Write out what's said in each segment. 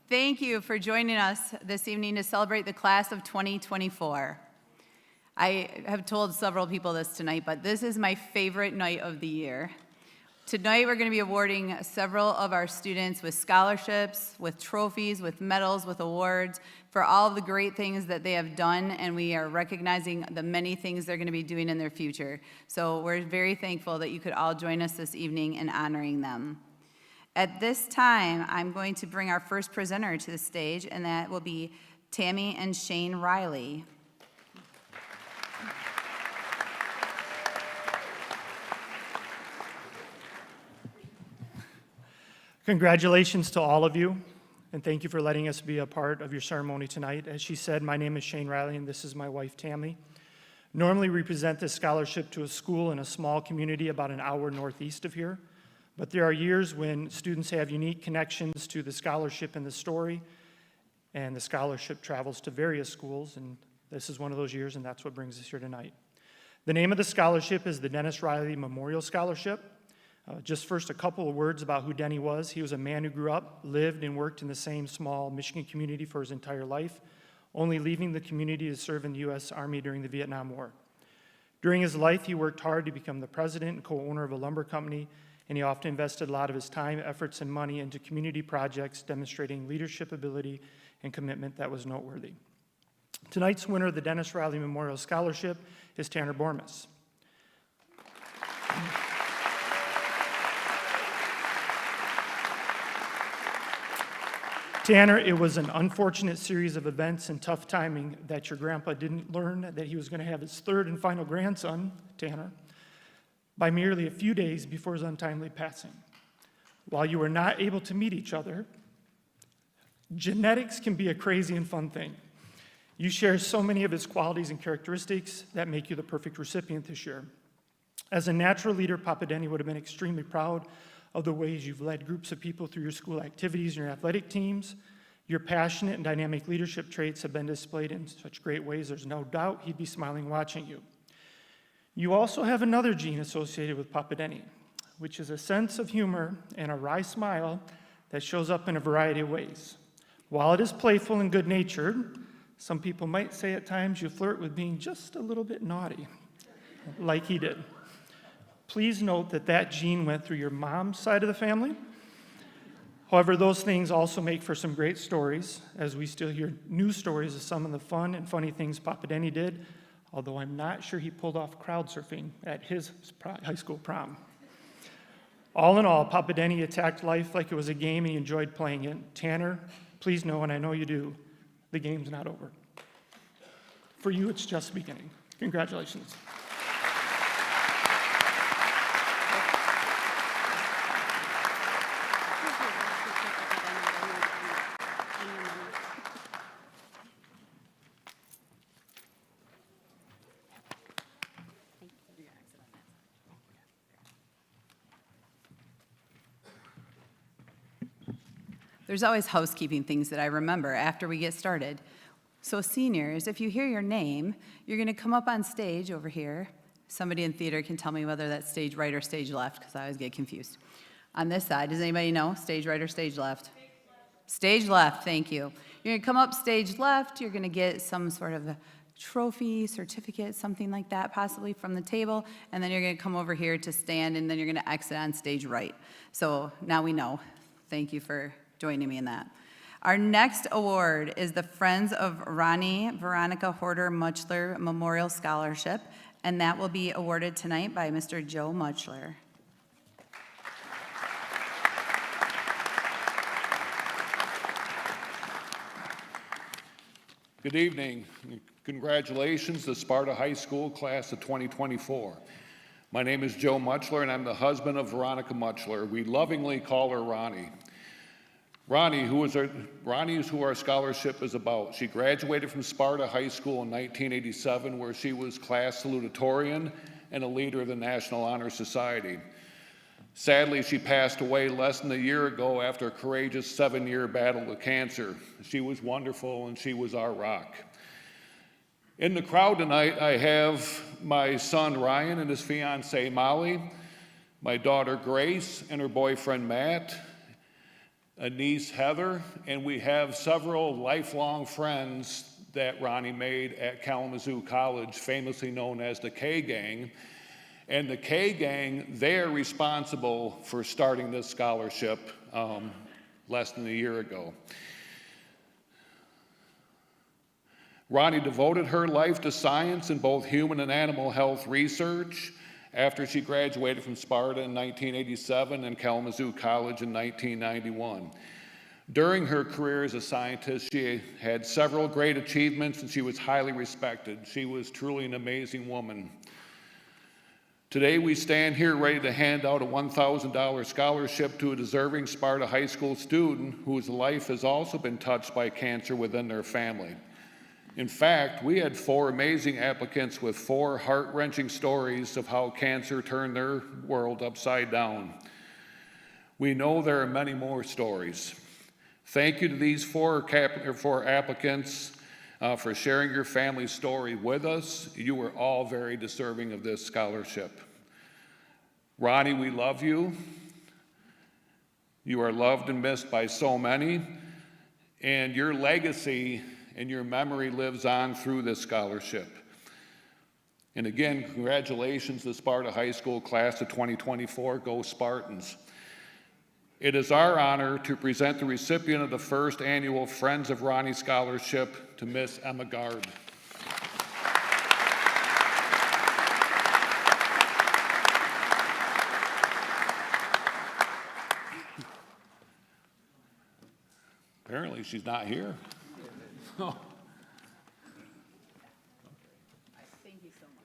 Thank you for joining us this evening to celebrate the class of 2024. I have told several people this tonight, but this is my favorite night of the year. Tonight, we're going to be awarding several of our students with scholarships, with trophies, with medals, with awards for all of the great things that they have done, and we are recognizing the many things they're going to be doing in their future. So we're very thankful that you could all join us this evening in honoring them. At this time, I'm going to bring our first presenter to the stage, and that will be Tammy and Shane Riley. Congratulations to all of you, and thank you for letting us be a part of your ceremony tonight. As she said, my name is Shane Riley, and this is my wife, Tammy. Normally, we present this scholarship to a school in a small community about an hour northeast of here, but there are years when students have unique connections to the scholarship and the story, and the scholarship travels to various schools, and this is one of those years, and that's what brings us here tonight. The name of the scholarship is the Dennis Riley Memorial Scholarship. Just first, a couple of words about who Denny was. He was a man who grew up, lived, and worked in the same small Michigan community for his entire life, only leaving the community to serve in the U.S. Army during the Vietnam War. During his life, he worked hard to become the president and co-owner of a lumber company, and he often invested a lot of his time, efforts, and money into community projects demonstrating leadership ability and commitment that was noteworthy. Tonight's winner of the Dennis Riley Memorial Scholarship is Tanner Bormas. Tanner, it was an unfortunate series of events and tough timing that your grandpa didn't learn that he was going to have his third and final grandson, Tanner, by merely a few days before his untimely passing. While you were not able to meet each other, genetics can be a crazy and fun thing. You share so many of his qualities and characteristics that make you the perfect recipient this year. As a natural leader, Papa Denny would have been extremely proud of the ways you've led groups of people through your school activities and your athletic teams. Your passionate and dynamic leadership traits have been displayed in such great ways, there's no doubt he'd be smiling watching you. You also have another gene associated with Papa Denny, which is a sense of humor and a wry smile that shows up in a variety of ways. While it is playful and good-natured, some people might say at times you flirt with being just a little bit naughty, like he did. Please note that that gene went through your mom's side of the family. However, those things also make for some great stories, as we still hear news stories of some of the fun and funny things Papa Denny did, although I'm not sure he pulled off crowd surfing at his high school prom. All in all, Papa Denny attacked life like it was a game and he enjoyed playing it. Tanner, please know, and I know you do, the game's not over. For you, it's just beginning. Congratulations. There's always housekeeping things that I remember after we get started. So seniors, if you hear your name, you're going to come up on stage over here. Somebody in theater can tell me whether that's stage right or stage left, because I always get confused. On this side, does anybody know? Stage right or stage left? Stage left, thank you. You're going to come up stage left. You're going to get some sort of a trophy, certificate, something like that, possibly from the table. And then you're going to come over here to stand, and then you're going to exit on stage right. So now we know. Thank you for joining me in that. Our next award is the Friends of Ronnie Veronica Horder Muchler Memorial Scholarship, and that will be awarded tonight by Mr. Joe Muchler. Good evening. Congratulations to Sparta High School class of 2024. My name is Joe Muchler, and I'm the husband of Veronica Muchler. We lovingly call her Ronnie. Ronnie is who our scholarship is about. She graduated from Sparta High School in 1987, where she was class salutatorian and a leader of the National Honor Society. Sadly, she passed away less than a year ago after a courageous 7-year battle with cancer. She was wonderful, and she was our rock. In the crowd tonight, I have my son Ryan and his fiancée Molly, my daughter Grace and her boyfriend Matt, a niece, Heather, and we have several lifelong friends that Ronnie made at Kalamazoo College, famously known as the K-Gang. And the K-Gang, they're responsible for starting this scholarship less than a year ago. Ronnie devoted her life to science in both human and animal health research after she graduated from Sparta in 1987 and Kalamazoo College in 1991. During her career as a scientist, she had several great achievements and she was highly respected. She was truly an amazing woman. Today, we stand here ready to hand out a $1,000 scholarship to a deserving Sparta High School student whose life has also been touched by cancer within their family. In fact, we had 4 amazing applicants with 4 heart-wrenching stories of how cancer turned their world upside down. We know there are many more stories. Thank you to these 4 applicants for sharing your family's story with us. You are all very deserving of this scholarship. Ronnie, we love you. You are loved and missed by so many, and your legacy and your memory lives on through this scholarship. And again, congratulations to the Sparta High School class of 2024. Go Spartans. It is our honor to present the recipient of the first annual Friends of Ronnie Scholarship to Miss Emma Gard. Apparently she's not here. Thank you so much.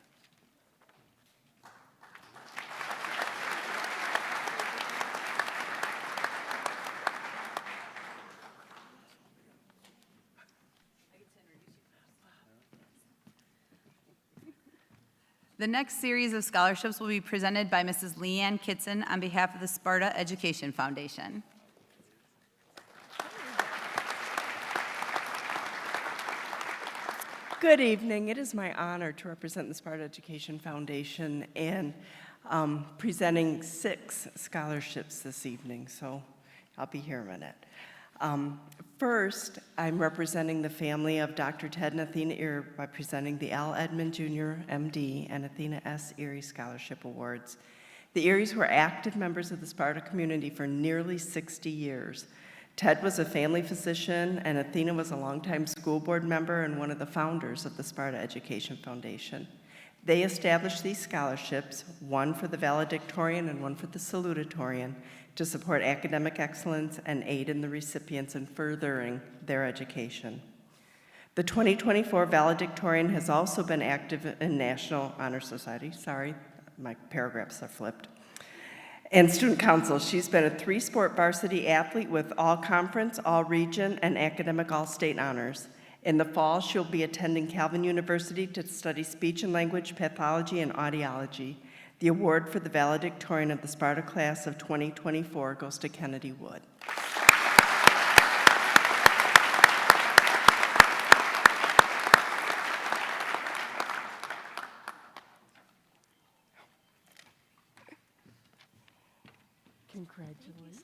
The next series of scholarships will be presented by Mrs. Leanne Kitson on behalf of the Sparta Education Foundation. Good evening. It is my honor to represent the Sparta Education Foundation and presenting 6 scholarships this evening, so I'll be here a minute. First, I'm representing the family of Dr. Ted and Athena Erie by presenting the Al Edmund Jr., MD, and Athena S. Erie Scholarship Awards. The Eries were active members of the Sparta community for nearly 60 years. Ted was a family physician, and Athena was a longtime school board member and one of the founders of the Sparta Education Foundation. They established these scholarships, one for the valedictorian and one for the salutatorian, to support academic excellence and aid in the recipients in furthering their education. The 2024 valedictorian has also been active in National Honor Society. Sorry, my paragraphs are flipped. And Student Council. She's been a 3-sport varsity athlete with all conference, all region, and academic all-state honors. In the fall, she'll be attending Calvin University to study speech and language pathology and audiology. The award for the valedictorian of the Sparta class of 2024 goes to Kennedy Wood. Congratulations.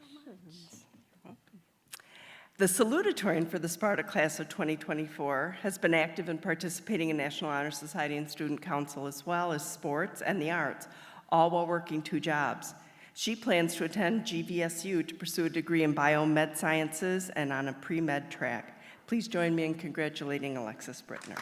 The salutatorian for the Sparta class of 2024 has been active in participating in National Honor Society and Student Council, as well as sports and the arts, all while working 2 jobs. She plans to attend GVSU to pursue a degree in biomed sciences and on a pre-med track. Please join me in congratulating Alexis Brittner.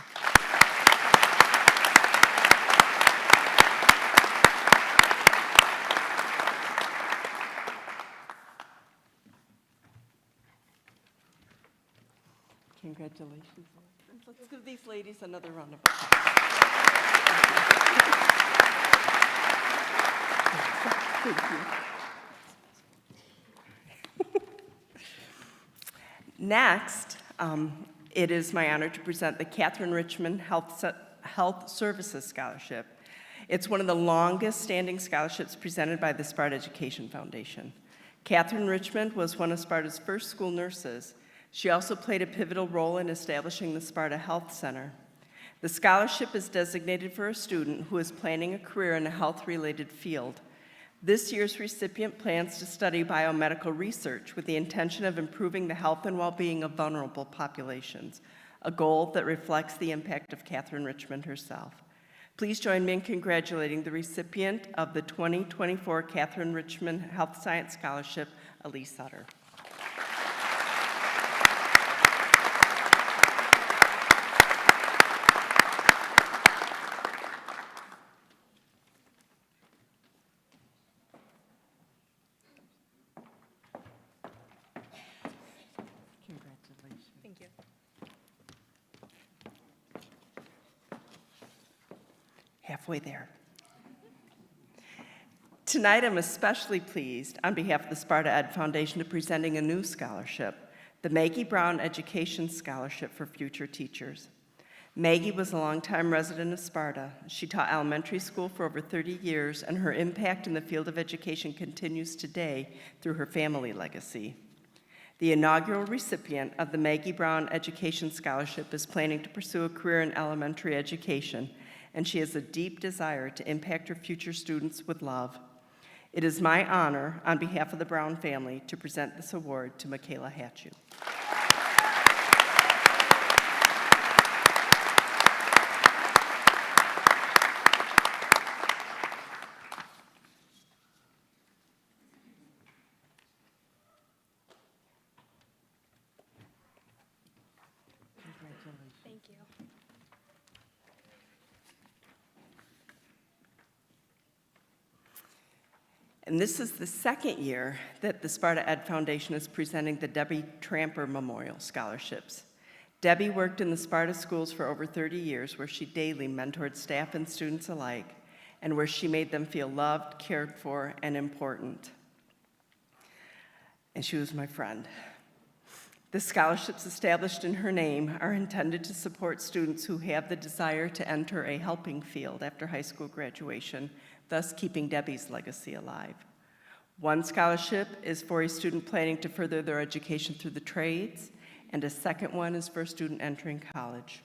Congratulations. Let's give these ladies another round of applause. Thank you. Next, it is my honor to present the Catherine Richmond Health Services Scholarship. It's one of the longest standing scholarships presented by the Sparta Education Foundation. Catherine Richmond was one of Sparta's first school nurses. She also played a pivotal role in establishing the Sparta Health Center. The scholarship is designated for a student who is planning a career in a health-related field. This year's recipient plans to study biomedical research with the intention of improving the health and well-being of vulnerable populations, a goal that reflects the impact of Catherine Richmond herself. Please join me in congratulating the recipient of the 2024 Catherine Richmond Health Science Scholarship, Elise Sutter. Congratulations. Thank you. Halfway there. Tonight, I'm especially pleased, on behalf of the Sparta Ed Foundation, to presenting a new scholarship, the Maggie Brown Education Scholarship for Future Teachers. Maggie was a longtime resident of Sparta. She taught elementary school for over 30 years, and her impact in the field of education continues today through her family legacy. The inaugural recipient of the Maggie Brown Education Scholarship is planning to pursue a career in elementary education, and she has a deep desire to impact her future students with love. It is my honor, on behalf of the Brown family, to present this award to Michaela Hatchew. Thank you. And this is the second year that the Sparta Ed Foundation is presenting the Debbie Tramper Memorial Scholarships. Debbie worked in the Sparta schools for over 30 years, where she daily mentored staff and students alike, and where she made them feel loved, cared for, and important. And she was my friend. The scholarships established in her name are intended to support students who have the desire to enter a helping field after high school graduation, thus keeping Debbie's legacy alive. One scholarship is for a student planning to further their education through the trades, and a second one is for a student entering college.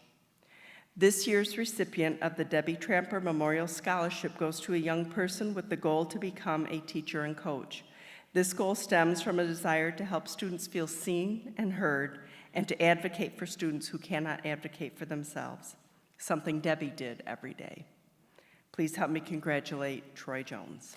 This year's recipient of the Debbie Tramper Memorial Scholarship goes to a young person with the goal to become a teacher and coach. This goal stems from a desire to help students feel seen and heard, and to advocate for students who cannot advocate for themselves, something Debbie did every day. Please help me congratulate Troy Jones.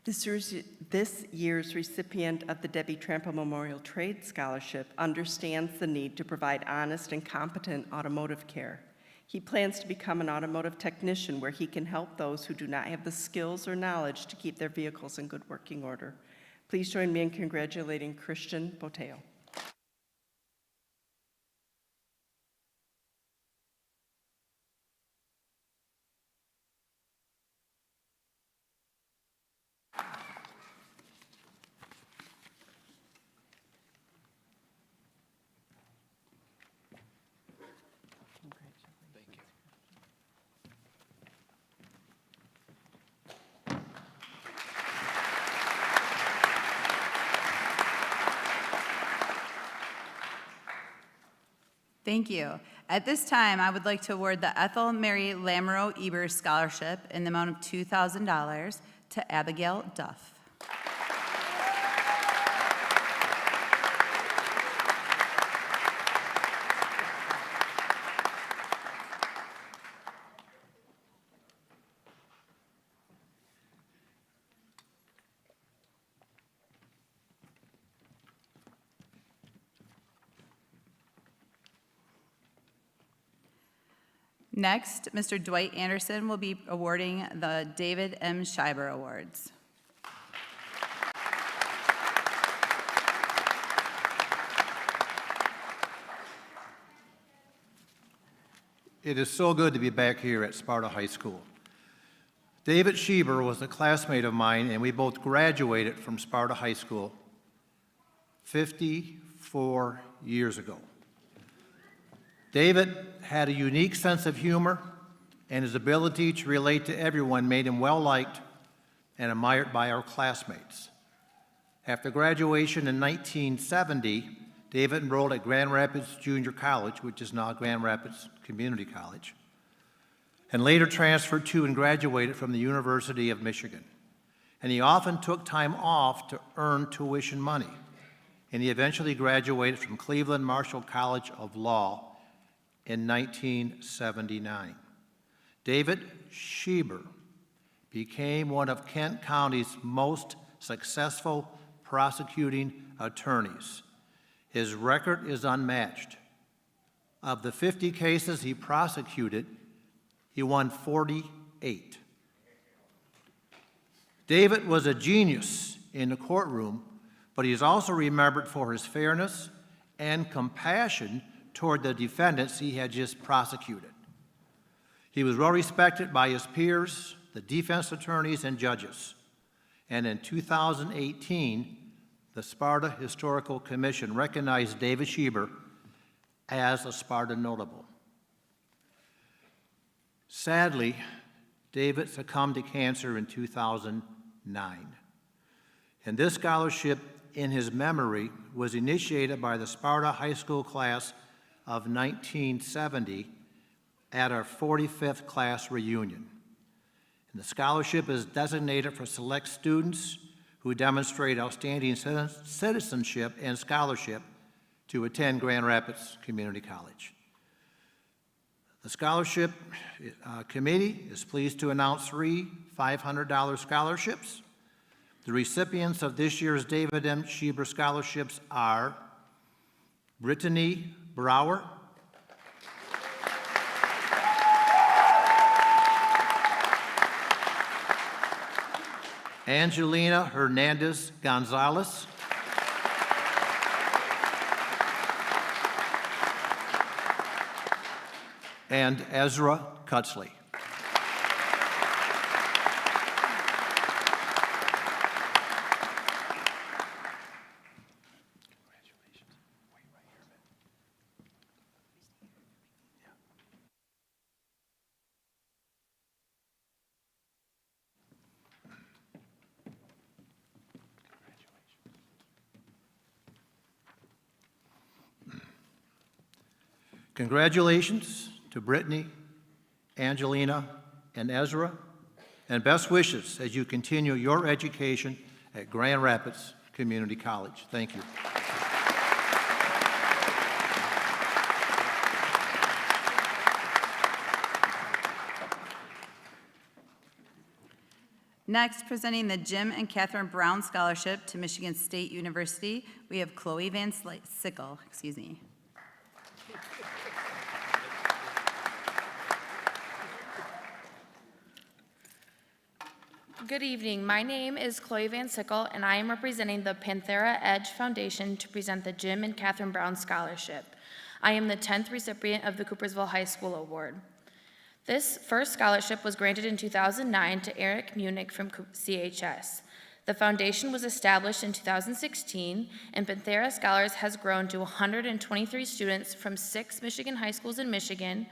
This year's recipient of the Debbie Tramper Memorial Trade Scholarship understands the need to provide honest and competent automotive care. He plans to become an automotive technician where he can help those who do not have the skills or knowledge to keep their vehicles in good working order. Please join me in congratulating Christian Boteo. Thank you. At this time, I would like to award the Ethel Mary Lamoureux Eber Scholarship in the amount of $2,000 to Abigail Duff. Next, Mr. Dwight Anderson will be awarding the David M. Schreiber Awards. It is so good to be back here at Sparta High School. David Schreiber was a classmate of mine, and we both graduated from Sparta High School 50, 4 years ago. David had a unique sense of humor, and his ability to relate to everyone made him well-liked and admired by our classmates. After graduation in 1970, David enrolled at Grand Rapids Junior College, which is now Grand Rapids Community College, and later transferred to and graduated from the University of Michigan. And he often took time off to earn tuition money. And he eventually graduated from Cleveland Marshall College of Law in 1979. David Schieber became one of Kent County's most successful prosecuting attorneys. His record is unmatched. Of the 50 cases he prosecuted, he won 48. David was a genius in the courtroom, but he is also remembered for his fairness and compassion toward the defendants he had just prosecuted. He was well respected by his peers, the defense attorneys, and judges. And in 2018, the Sparta Historical Commission recognized David Schieber as a Spartan notable. Sadly, David succumbed to cancer in 2009. And this scholarship in his memory was initiated by the Sparta High School class of 1970 at our 45th class reunion. And the scholarship is designated for select students who demonstrate outstanding citizenship and scholarship to attend Grand Rapids Community College. The scholarship committee is pleased to announce 3 $500 scholarships. The recipients of this year's David M. Schieber scholarships are Brittany Brower, Angelina Hernandez Gonzalez, and Ezra Cutsley. Congratulations to Brittany, Angelina, and Ezra, and best wishes as you continue your education at Grand Rapids Community College. Thank you. Next, presenting the Jim and Catherine Brown Scholarship to Michigan State University, we have Chloe Van Sickle, Good evening. My name is Chloe Van Sickle, and I am representing the Panthera Edge Foundation to present the Jim and Catherine Brown Scholarship. I am the 10th recipient of the Coopersville High School Award. This first scholarship was granted in 2009 to Eric Munich from CHS. The foundation was established in 2016, and Panthera Scholars has grown to 123 students from 6 Michigan high schools in Michigan,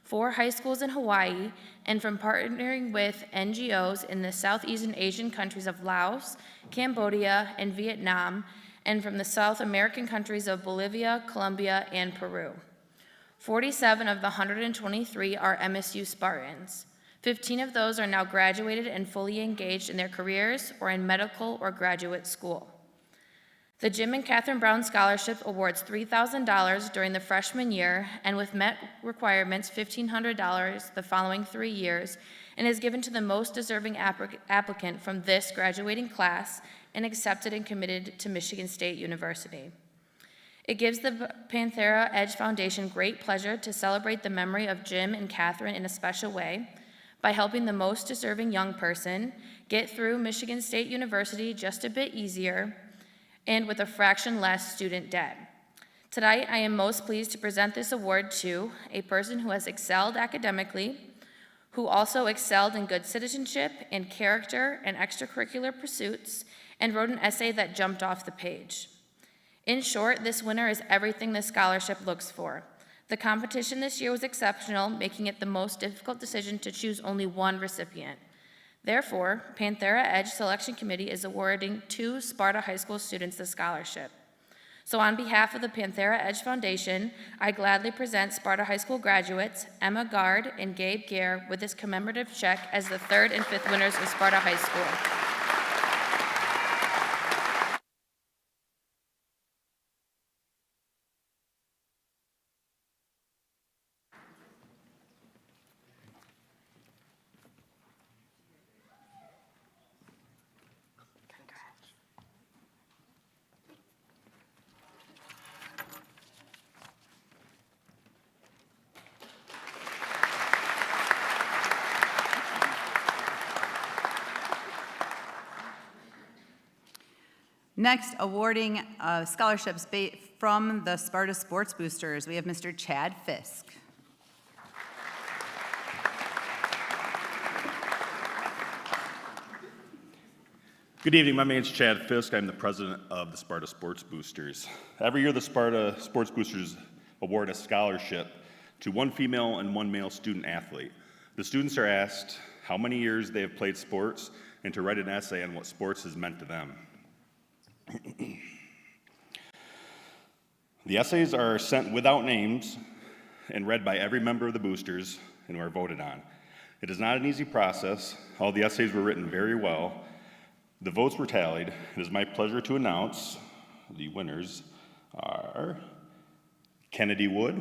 4 high schools in Hawaii, and from partnering with NGOs in the Southeast Asian countries of Laos, Cambodia, and Vietnam, and from the South American countries of Bolivia, Colombia, and Peru. 47 of the 123 are MSU Spartans. 15 of those are now graduated and fully engaged in their careers or in medical or graduate school. The Jim and Catherine Brown Scholarship awards $3,000 during the freshman year and with met requirements $1,500 the following 3 years, and is given to the most deserving applicant from this graduating class and accepted and committed to Michigan State University. It gives the Panthera Edge Foundation great pleasure to celebrate the memory of Jim and Catherine in a special way by helping the most deserving young person get through Michigan State University just a bit easier and with a fraction less student debt. Tonight, I am most pleased to present this award to a person who has excelled academically, who also excelled in good citizenship and character and extracurricular pursuits, and wrote an essay that jumped off the page. In short, this winner is everything this scholarship looks for. The competition this year was exceptional, making it the most difficult decision to choose only one recipient. Therefore, Panthera Edge Selection Committee is awarding 2 Sparta High School students the scholarship. So on behalf of the Panthera Edge Foundation, I gladly present Sparta High School graduates Emma Gard and Gabe Gare with this commemorative check as the 3rd and 5th winners of Sparta High School. Next, awarding scholarships from the Sparta Sports Boosters, we have Mr. Chad Fisk. Good evening, my name is Chad Fisk. I'm the president of the Sparta Sports Boosters. Every year, the Sparta Sports Boosters award a scholarship to 1 female and 1 male student athlete. The students are asked how many years they have played sports and to write an essay on what sports has meant to them. The essays are sent without names and read by every member of the boosters and are voted on. It is not an easy process. All the essays were written very well. The votes were tallied. It is my pleasure to announce the winners are Kennedy Wood,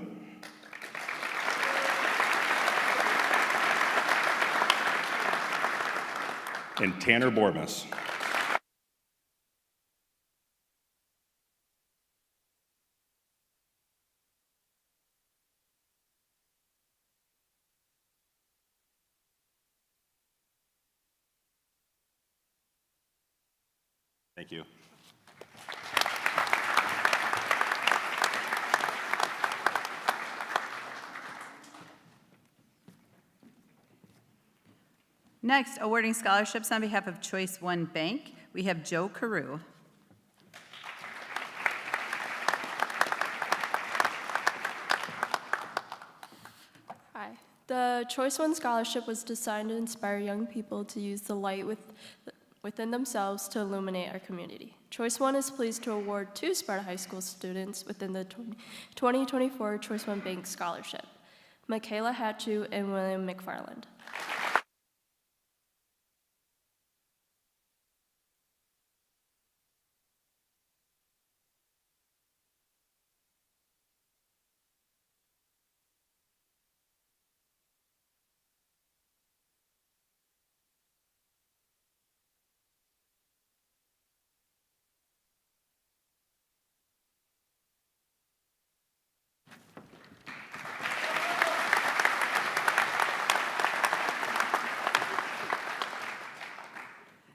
and Tanner Bormas. Thank you. Next, awarding scholarships on behalf of Choice One Bank, we have Joe Carew. Hi. The Choice One Scholarship was designed to inspire young people to use the light within themselves to illuminate our community. Choice One is pleased to award 2 Sparta High School students within the 2024 Choice One Bank Scholarship, Michaela Hatchu and William McFarland.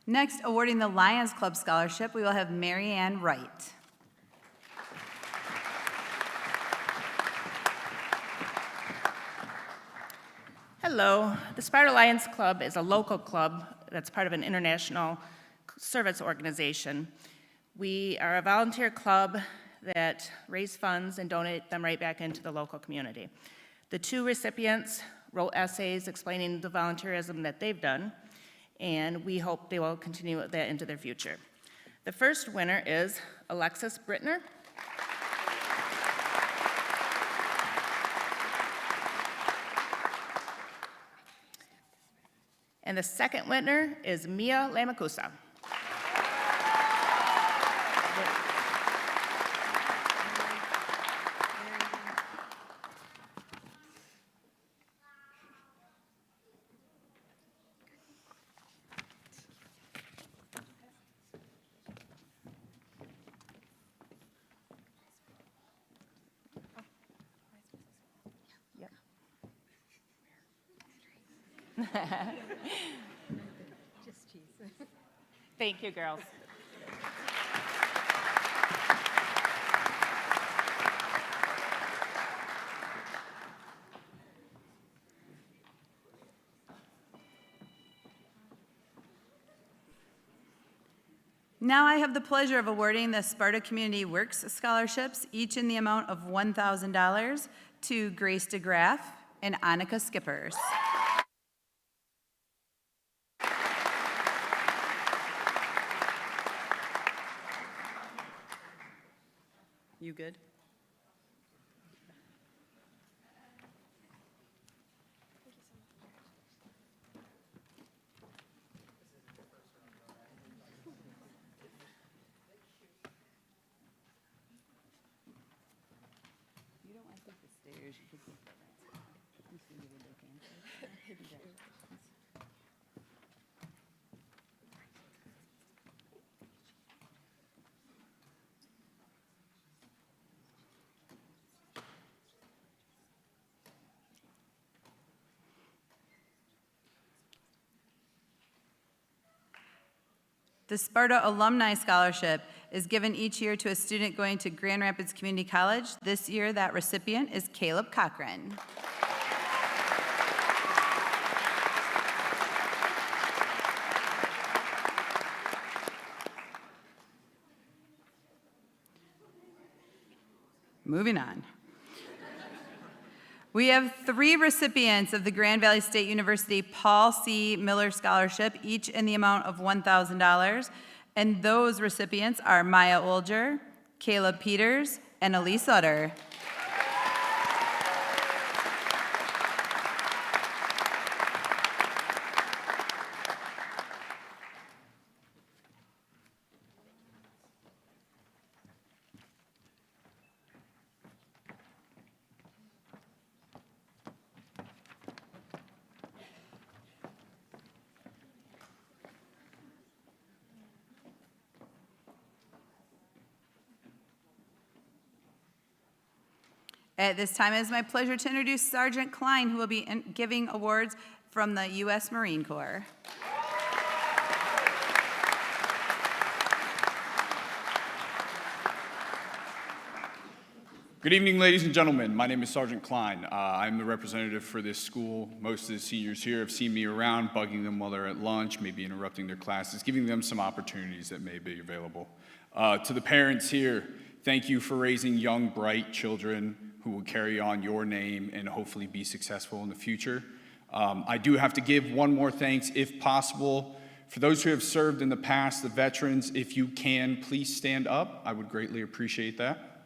Next, awarding the Lions Club Scholarship, we will have Mary Ann Wright. Hello. The Sparta Lions Club is a local club that's part of an international service organization. We are a volunteer club that raise funds and donate them right back into the local community. The 2 recipients wrote essays explaining the volunteerism that they've done, and we hope they will continue that into their future. The first winner is Alexis Brittner. And the second winner is Mia Lamacusa. Thank you, girls. Now I have the pleasure of awarding the Sparta Community Works Scholarships, each in the amount of $1,000, to Grace DeGraff and Annika Skippers. You good? The Sparta Alumni Scholarship is given each year to a student going to Grand Rapids Community College. This year, that recipient is Caleb Cochran. Moving on. We have 3 recipients of the Grand Valley State University Paul C. Miller Scholarship, each in the amount of $1,000. And those recipients are Maya Olger, Caleb Peters, and Elise Utter. At this time, it is my pleasure to introduce Sergeant Klein, who will be giving awards from the U.S. Marine Corps. Good evening, ladies and gentlemen. My name is Sergeant Klein. I'm the representative for this school. Most of the seniors here have seen me around, bugging them while they're at lunch, maybe interrupting their classes, giving them some opportunities that may be available. To the parents here, thank you for raising young, bright children who will carry on your name and hopefully be successful in the future. I do have to give one more thanks, if possible. For those who have served in the past, the veterans, if you can, please stand up. I would greatly appreciate that.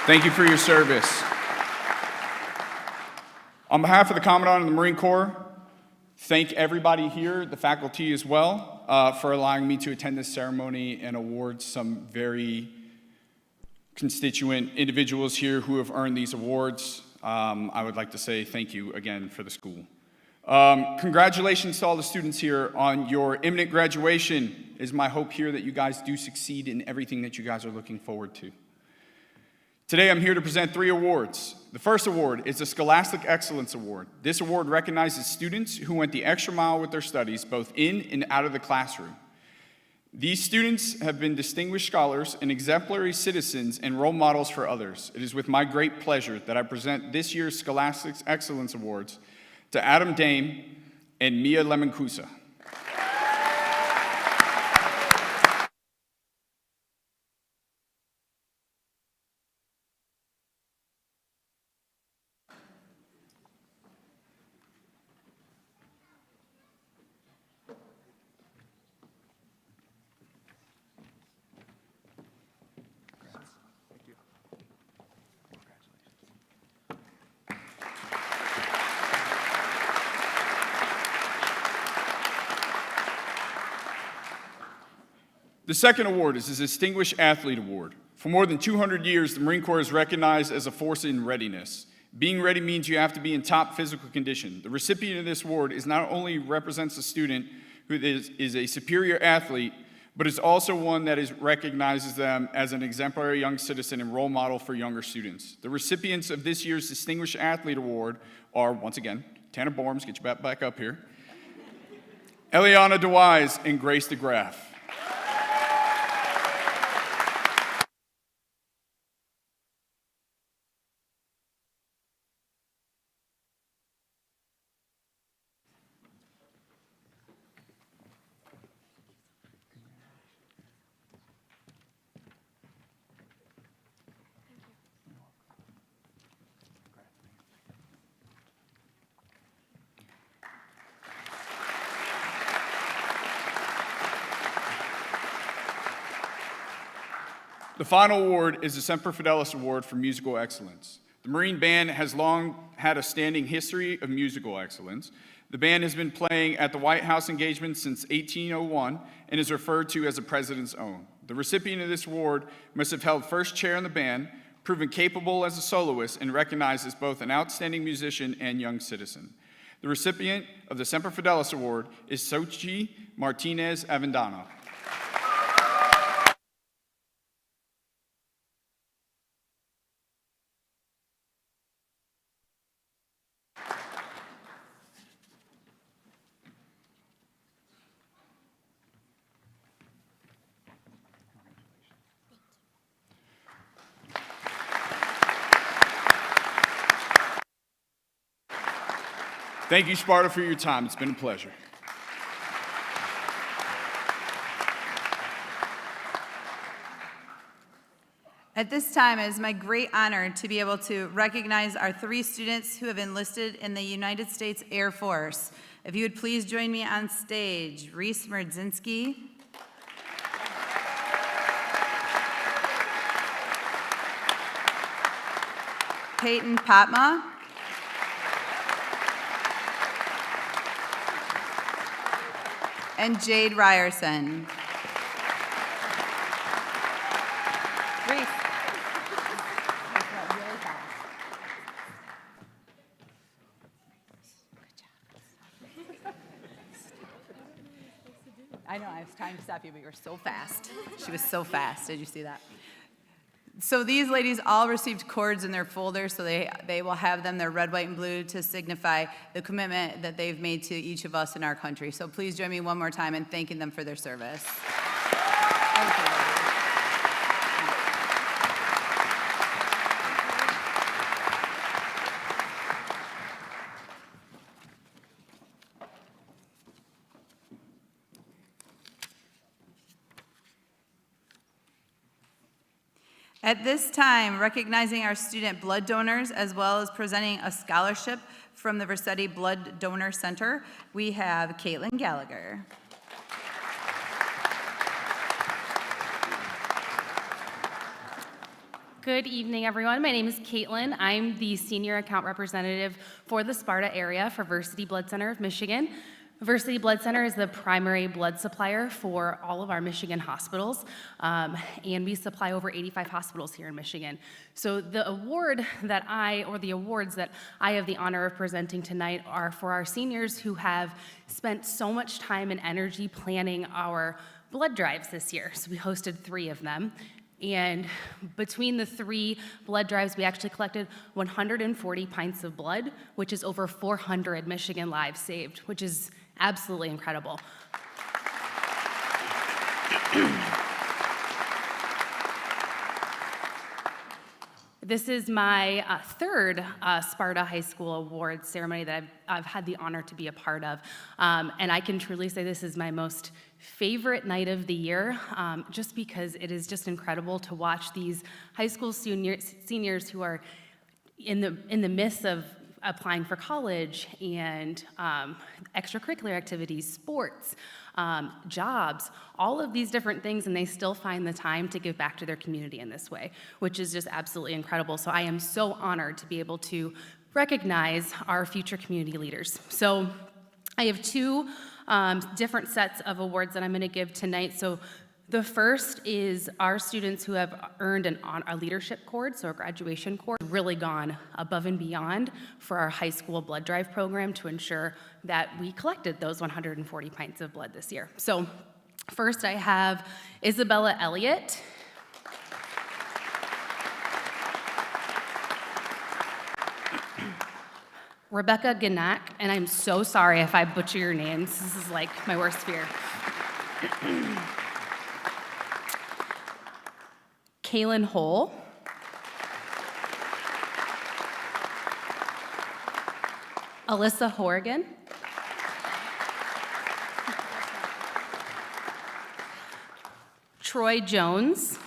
Thank you for your service. On behalf of the Commandant of the Marine Corps, thank everybody here, the faculty as well, for allowing me to attend this ceremony and award some very constituent individuals here who have earned these awards. I would like to say thank you again for the school. Congratulations to all the students here on your imminent graduation. It is my hope here that you guys do succeed in everything that you guys are looking forward to. Today, I'm here to present 3 awards. The first award is the Scholastic Excellence Award. This award recognizes students who went the extra mile with their studies, both in and out of the classroom. These students have been distinguished scholars and exemplary citizens and role models for others. It is with my great pleasure that I present this year's Scholastic Excellence Awards to Adam Dame and Mia Lemancusa. The second award is the Distinguished Athlete Award. For more than 200 years, the Marine Corps is recognized as a force in readiness. Being ready means you have to be in top physical condition. The recipient of this award is not only represents a student who is a superior athlete, but is also one that recognizes them as an exemplary young citizen and role model for younger students. The recipients of this year's Distinguished Athlete Award are, once again, Tanner Borms, get your back up here, Eliana DeWise, and Grace DeGraff. The final award is the Semper Fidelis Award for Musical Excellence. The Marine Band has long had a standing history of musical excellence. The band has been playing at the White House engagement since 1801 and is referred to as the President's Own. The recipient of this award must have held first chair in the band, proven capable as a soloist, and recognized as both an outstanding musician and young citizen. The recipient of the Semper Fidelis Award is Xochitl Martinez Avendano. Thank you, Sparta, for your time. It's been a pleasure. At this time, it is my great honor to be able to recognize our 3 students who have enlisted in the United States Air Force. If you would please join me on stage, Reese Merdzinski, Peyton Patma, and Jade Ryerson. Reese. I know, I was trying to stop you, but you were so fast. She was so fast. Did you see that? So these ladies all received cords in their folder, so they will have them, they're red, white, and blue, to signify the commitment that they've made to each of us in our country. So please join me one more time in thanking them for their service. Thank you. At this time, recognizing our student blood donors as well as presenting a scholarship from the Versetti Blood Donor Center, we have Caitlin Gallagher. Good evening, everyone. My name is Caitlin. I'm the senior account representative for the Sparta area for Versetti Blood Center of Michigan. Versetti Blood Center is the primary blood supplier for all of our Michigan hospitals, and we supply over 85 hospitals here in Michigan. So the awards that I have the honor of presenting tonight are for our seniors who have spent so much time and energy planning our blood drives this year. So we hosted 3 of them. And between the 3 blood drives, we actually collected 140 pints of blood, which is over 400 Michigan lives saved, which is absolutely incredible. This is my 3rd Sparta High School Awards ceremony that I've had the honor to be a part of. And I can truly say this is my most favorite night of the year, just because it is just incredible to watch these high school seniors who are in the midst of applying for college and extracurricular activities, sports, jobs, all of these different things, and they still find the time to give back to their community in this way, which is just absolutely incredible. So I am so honored to be able to recognize our future community leaders. So I have 2 different sets of awards that I'm going to give tonight. So the first is our students who have earned a leadership cord, so a graduation cord, really gone above and beyond for our high school blood drive program to ensure that we collected those 140 pints of blood this year. So first I have Isabella Elliott. Rebecca Ganak, and I'm so sorry if I butcher your names. This is like my worst fear. Kaylin Hole. Alyssa Horrigan. Troy Jones.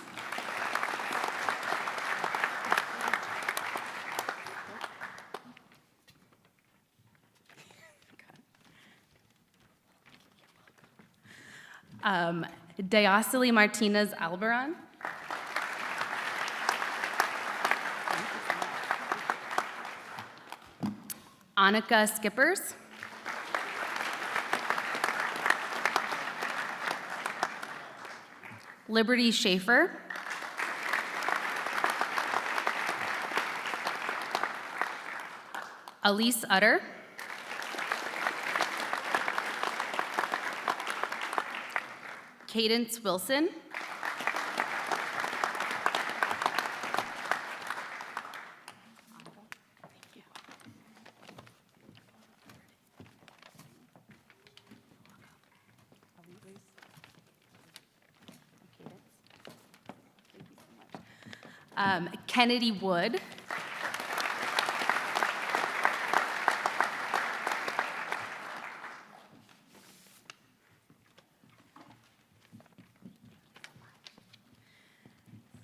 Diosely Martinez Albaran. Annika Skippers. Liberty Schaefer. Elise Utter. Cadence Wilson. Kennedy Wood.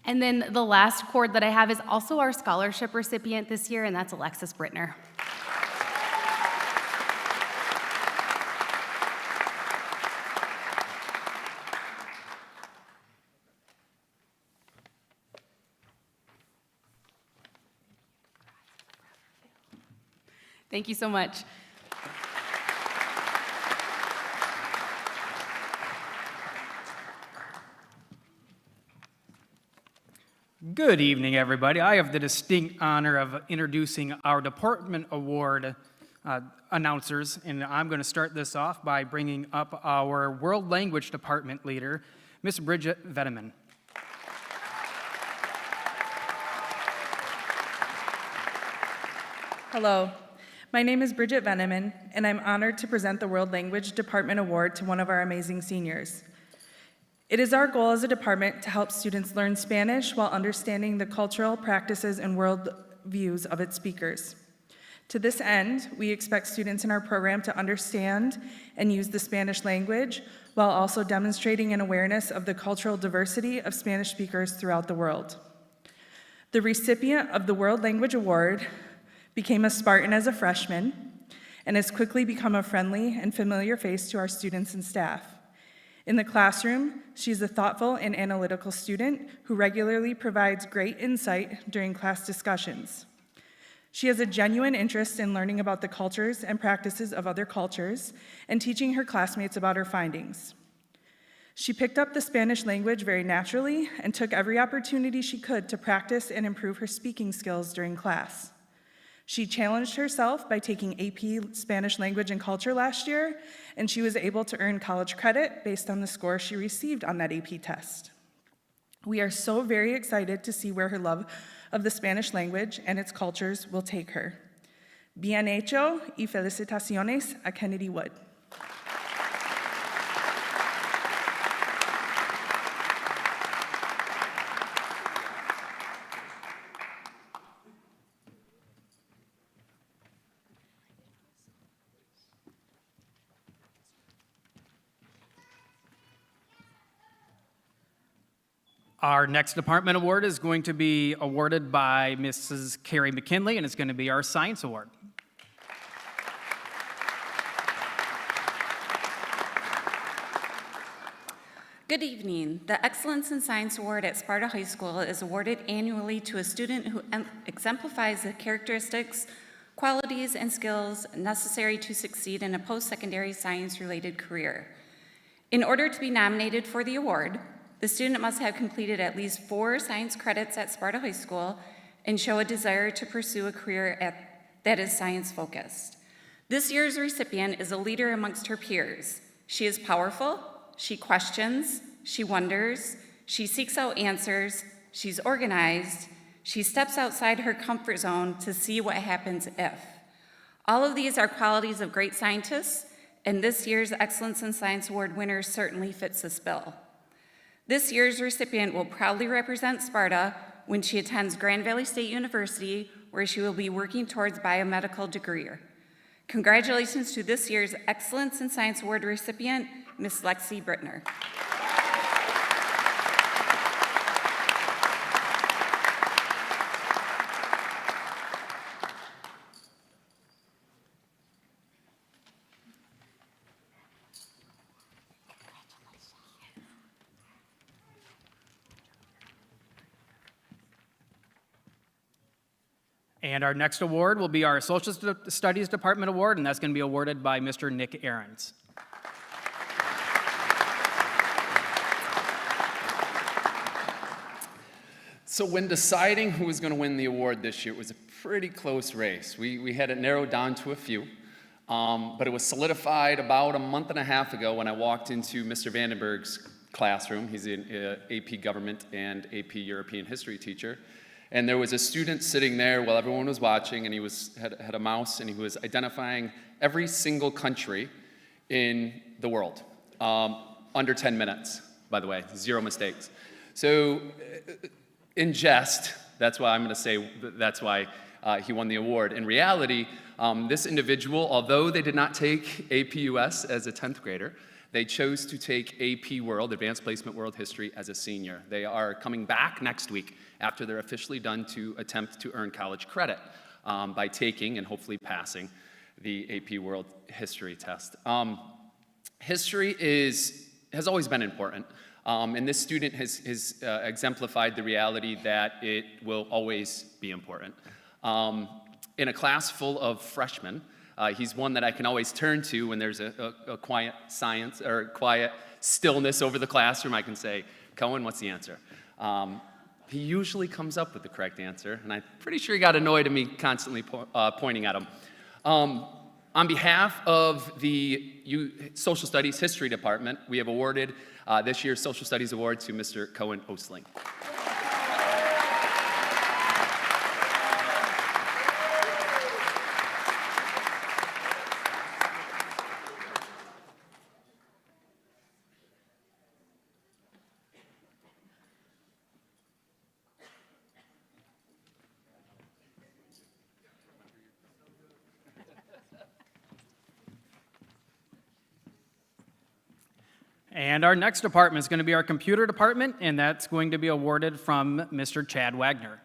And then the last cord that I have is also our scholarship recipient this year, and that's Alexis Brittner. Thank you so much. Good evening, everybody. I have the distinct honor of introducing our Department Award announcers, and I'm going to start this off by bringing up our World Language Department leader, Miss Bridget Veneman. Hello, my name is Bridget Veneman, and I'm honored to present the World Language Department Award to one of our amazing seniors. It is our goal as a department to help students learn Spanish while understanding the cultural practices and world views of its speakers. To this end, we expect students in our program to understand and use the Spanish language while also demonstrating an awareness of the cultural diversity of Spanish speakers throughout the world. The recipient of the World Language Award became a Spartan as a freshman and has quickly become a friendly and familiar face to our students and staff. In the classroom, she's a thoughtful and analytical student who regularly provides great insight during class discussions. She has a genuine interest in learning about the cultures and practices of other cultures and teaching her classmates about her findings. She picked up the Spanish language very naturally and took every opportunity she could to practice and improve her speaking skills during class. She challenged herself by taking AP Spanish Language and Culture last year, and she was able to earn college credit based on the score she received on that AP test. We are so very excited to see where her love of the Spanish language and its cultures will take her. Bien hecho y felicitaciones a Kennedy Wood. Our next department award is going to be awarded by Mrs. Carrie McKinley, and it's going to be our Science Award. Good evening. The Excellence in Science Award at Sparta High School is awarded annually to a student who exemplifies the characteristics, qualities, and skills necessary to succeed in a post-secondary science-related career. In order to be nominated for the award, the student must have completed at least 4 science credits at Sparta High School and show a desire to pursue a career that is science-focused. This year's recipient is a leader amongst her peers. She is powerful, she questions, she wonders, she seeks out answers, she's organized, she steps outside her comfort zone to see what happens if. All of these are qualities of great scientists, and this year's Excellence in Science Award winner certainly fits this bill. This year's recipient will proudly represent Sparta when she attends Grand Valley State University, where she will be working towards biomedical degree. Congratulations to this year's Excellence in Science Award recipient, Ms. Lexi Brittner. And our next award will be our Social Studies Department Award, and that's going to be awarded by Mr. Nick Ahrens. So when deciding who was going to win the award this year, it was a pretty close race. We had it narrowed down to a few, but it was solidified about a month and a half ago when I walked into Mr. Vandenberg's classroom. He's an AP Government and AP European History teacher. And there was a student sitting there while everyone was watching, and he had a mouse, and he was identifying every single country in the world. Under 10 minutes, by the way, 0 mistakes. So in jest, that's why I'm going to say that's why he won the award. In reality, this individual, although they did not take AP US as a 10th grader, they chose to take AP World, Advanced Placement World History, as a senior. They are coming back next week after they're officially done to attempt to earn college credit by taking and hopefully passing the AP World History test. History has always been important. And this student has exemplified the reality that it will always be important. In a class full of freshmen, he's one that I can always turn to when there's a quiet silence or quiet stillness over the classroom. I can say, Cohen, what's the answer? He usually comes up with the correct answer, and I'm pretty sure he got annoyed at me constantly pointing at him. On behalf of the Social Studies History Department, we have awarded this year's Social Studies Award to Mr. Cohen Osling. And our next department is going to be our computer department, and that's going to be awarded from Mr. Chad Wagner.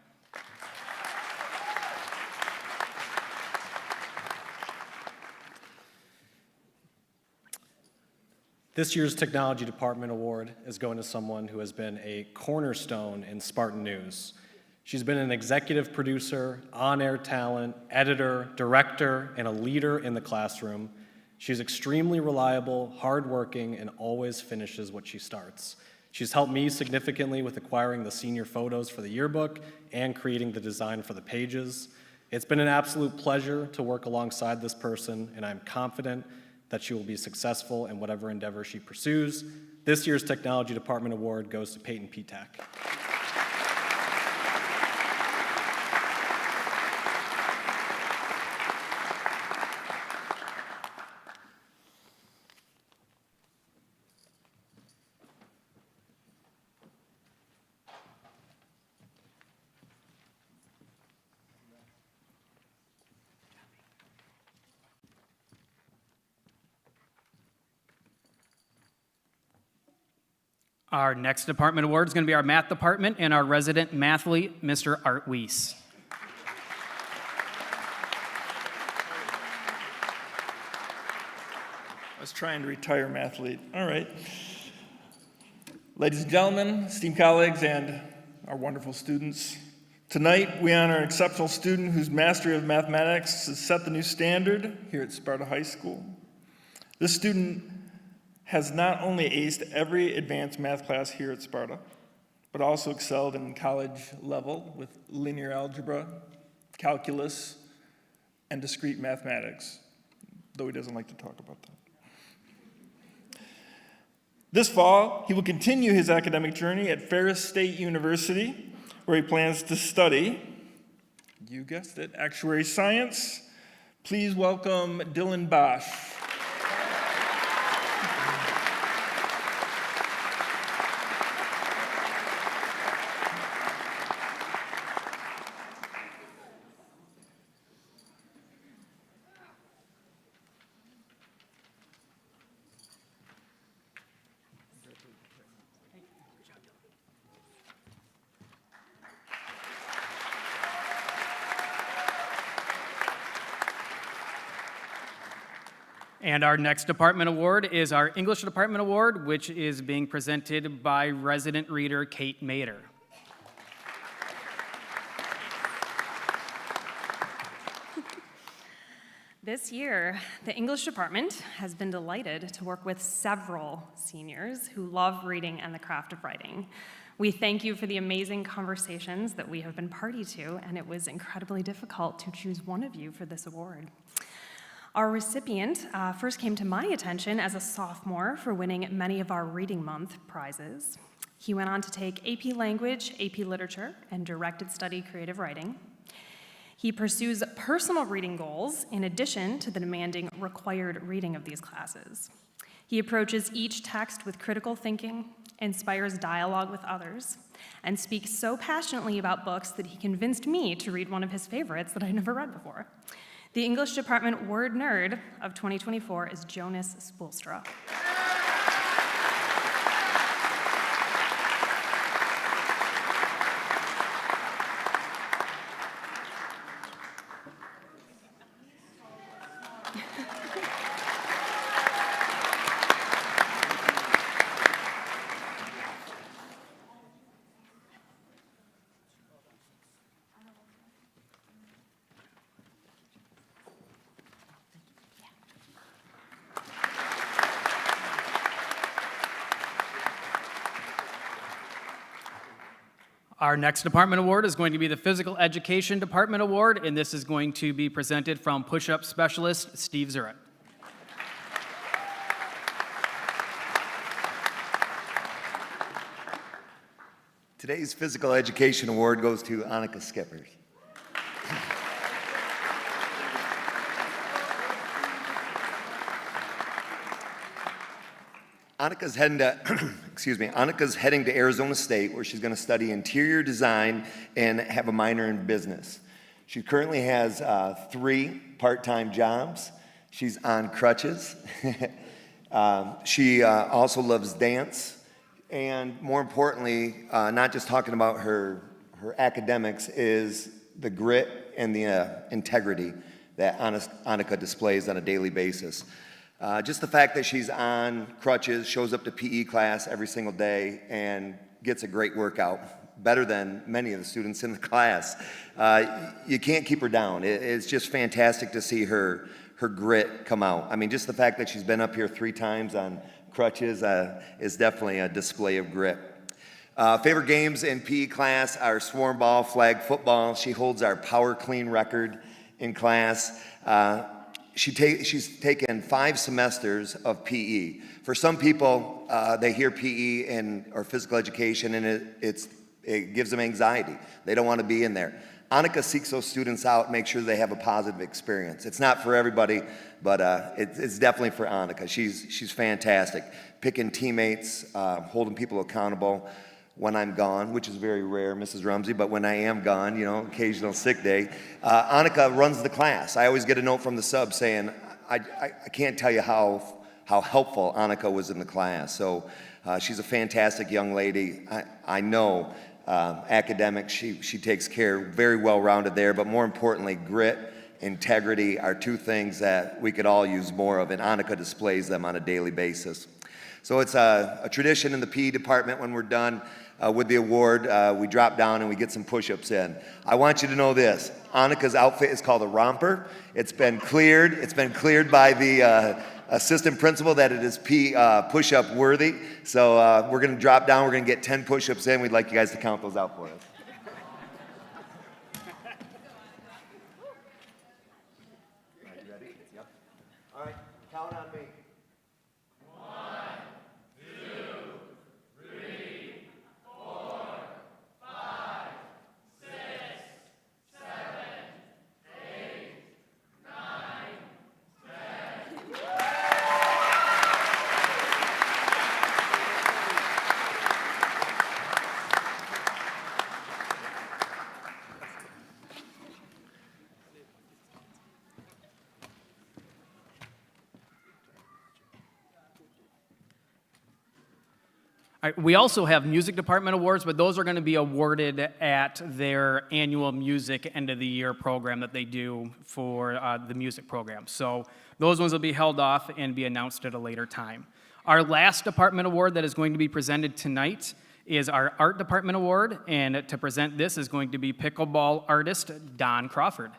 This year's Technology Department Award is going to someone who has been a cornerstone in Spartan News. She's been an executive producer, on-air talent, editor, director, and a leader in the classroom. She's extremely reliable, hardworking, and always finishes what she starts. She's helped me significantly with acquiring the senior photos for the yearbook and creating the design for the pages. It's been an absolute pleasure to work alongside this person, and I'm confident that she will be successful in whatever endeavor she pursues. This year's Technology Department Award goes to Peyton Petak. Our next department award is going to be our math department and our resident mathlete, Mr. Art Weiss. I was trying to retire mathlete. All right. Ladies and gentlemen, esteemed colleagues, and our wonderful students, tonight we honor an exceptional student whose mastery of mathematics has set the new standard here at Sparta High School. This student has not only aced every advanced math class here at Sparta, but also excelled in college level with linear algebra, calculus, and discrete mathematics, though he doesn't like to talk about that. This fall, he will continue his academic journey at Ferris State University, where he plans to study, you guessed it, actuary science. Please welcome Dylan Bosch. And our next department award is our English Department Award, which is being presented by resident reader Kate Mader. This year, the English department has been delighted to work with several seniors who love reading and the craft of writing. We thank you for the amazing conversations that we have been party to, and it was incredibly difficult to choose one of you for this award. Our recipient first came to my attention as a sophomore for winning many of our Reading Month prizes. He went on to take AP Language, AP Literature, and Directed Study Creative Writing. He pursues personal reading goals in addition to the demanding required reading of these classes. He approaches each text with critical thinking, inspires dialogue with others, and speaks so passionately about books that he convinced me to read one of his favorites that I'd never read before. The English Department Word Nerd of 2024 is Jonas Spoelstra. Our next department award is going to be the Physical Education Department Award, and this is going to be presented from push-up specialist Steve Zurek. Today's Physical Education Award goes to Annika Skippers. Annika's heading to, Annika's heading to Arizona State, where she's going to study interior design and have a minor in business. She currently has 3 part-time jobs. She's on crutches. She also loves dance. And more importantly, not just talking about her academics, is the grit and the integrity that Annika displays on a daily basis. Just the fact that she's on crutches, shows up to PE class every single day, and gets a great workout, better than many of the students in the class. You can't keep her down. It's just fantastic to see her grit come out. I mean, just the fact that she's been up here 3 times on crutches is definitely a display of grit. Favorite games in PE class are swarm ball, flag football. She holds our power clean record in class. She's taken 5 semesters of PE. For some people, they hear PE or physical education, and it gives them anxiety. They don't want to be in there. Annika seeks those students out, make sure they have a positive experience. It's not for everybody, but it's definitely for Annika. She's fantastic. Picking teammates, holding people accountable when I'm gone, which is very rare, Mrs. Rumsey, but when I am gone, occasional sick day. Annika runs the class. I always get a note from the sub saying, I can't tell you how helpful Annika was in the class. So she's a fantastic young lady. I know academics, she takes care, very well-rounded there, but more importantly, grit, integrity are 2 things that we could all use more of, and Annika displays them on a daily basis. So it's a tradition in the PE department when we're done with the award, we drop down and we get some push-ups in. I want you to know this, Annika's outfit is called a romper. It's been cleared by the assistant principal that it is push-up worthy. So we're gonna drop down, we're gonna get 10 push-ups in. We'd like you guys to count those out for us. Are you ready? Yep. All right, count on me. 1, 2, 3, 4, 5, 6, 7, 8, 9, 10. All right, we also have music department awards, but those are going to be awarded at their annual music end of the year program that they do for the music program. So those ones will be held off and be announced at a later time. Our last department award that is going to be presented tonight is our art department award, and to present this is going to be pickleball artist Don Crawford.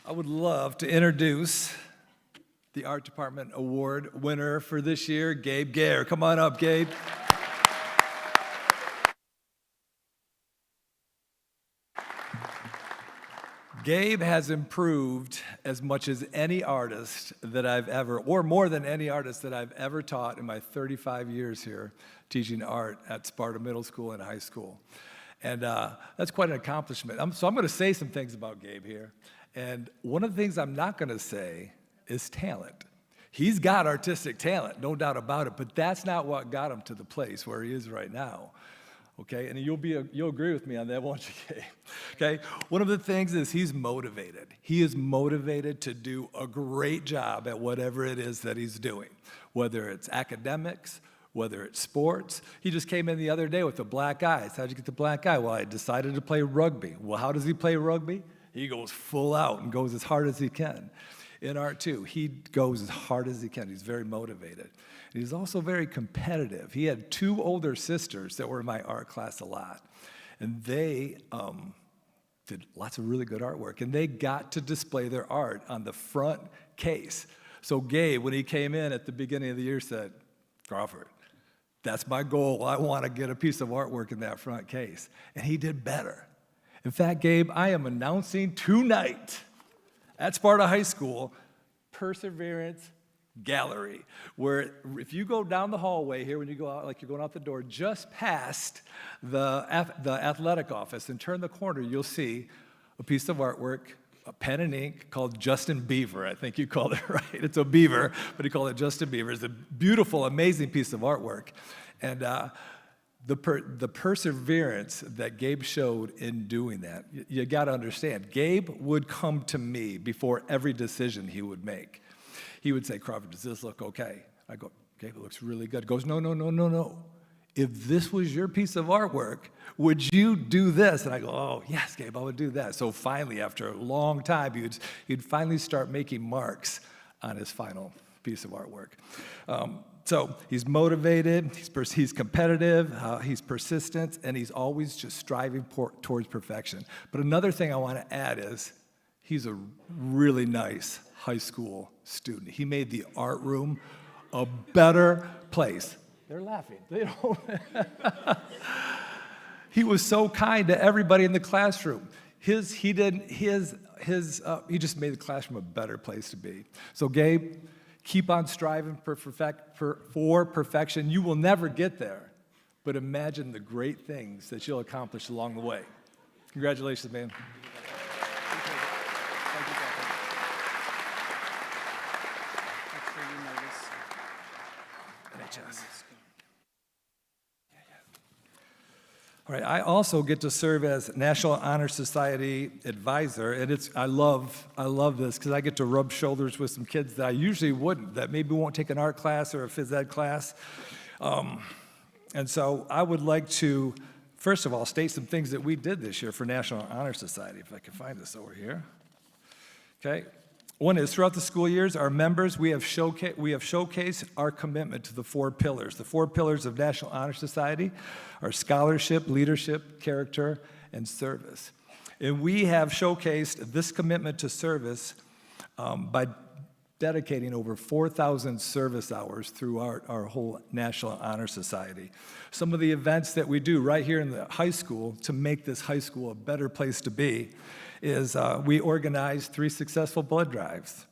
I would love to introduce the Art Department Award winner for this year, Gabe Gare. Come on up, Gabe. Gabe has improved as much as any artist that I've ever, or more than any artist that I've ever taught in my 35 years here teaching art at Sparta Middle School and High School. And that's quite an accomplishment. So I'm going to say some things about Gabe here. And one of the things I'm not going to say is talent. He's got artistic talent, no doubt about it, but that's not what got him to the place where he is right now. Okay, and you'll agree with me on that, won't you, Gabe? Okay, one of the things is he's motivated. He is motivated to do a great job at whatever it is that he's doing, whether it's academics, whether it's sports. He just came in the other day with the black eyes. How'd you get the black eye? Well, I decided to play rugby. Well, how does he play rugby? He goes full out and goes as hard as he can. In art, too, he goes as hard as he can. He's very motivated. He's also very competitive. He had two older sisters that were in my art class a lot, and they did lots of really good artwork, and they got to display their art on the front case. So Gabe, when he came in at the beginning of the year, said, Crawford, that's my goal. I want to get a piece of artwork in that front case. And he did better. In fact, Gabe, I am announcing tonight at Sparta High School, Perseverance Gallery, where if you go down the hallway here, when you go out, like you're going out the door, just past the athletic office and turn the corner, you'll see a piece of artwork, a pen and ink called Justin Beaver. I think you called it right. It's a beaver, but he called it Justin Beaver. It's a beautiful, amazing piece of artwork. And the perseverance that Gabe showed in doing that, you got to understand, Gabe would come to me before every decision he would make. He would say, Crawford, does this look okay? I go, Gabe, it looks really good. He goes, no, no, no, no, no. If this was your piece of artwork, would you do this? And I go, oh, yes, Gabe, I would do that. So finally, after a long time, he'd finally start making marks on his final piece of artwork. So he's motivated, he's competitive, he's persistent, and he's always just striving towards perfection. But another thing I want to add is he's a really nice high school student. He made the art room a better place. They're laughing. They don't. He was so kind to everybody in the classroom. He just made the classroom a better place to be. So Gabe, keep on striving for perfection. You will never get there, but imagine the great things that you'll accomplish along the way. Congratulations, man. All right, I also get to serve as National Honor Society advisor, and I love this because I get to rub shoulders with some kids that I usually wouldn't, that maybe won't take an art class or a phys ed class. And so I would like to, first of all, state some things that we did this year for National Honor Society, if I can find this over here. Okay. One is, throughout the school years, our members, we have showcased our commitment to the 4 pillars. The 4 pillars of National Honor Society are scholarship, leadership, character, and service. And we have showcased this commitment to service by dedicating over 4,000 service hours throughout our whole National Honor Society. Some of the events that we do right here in the high school to make this high school a better place to be is we organize 3 successful blood drives.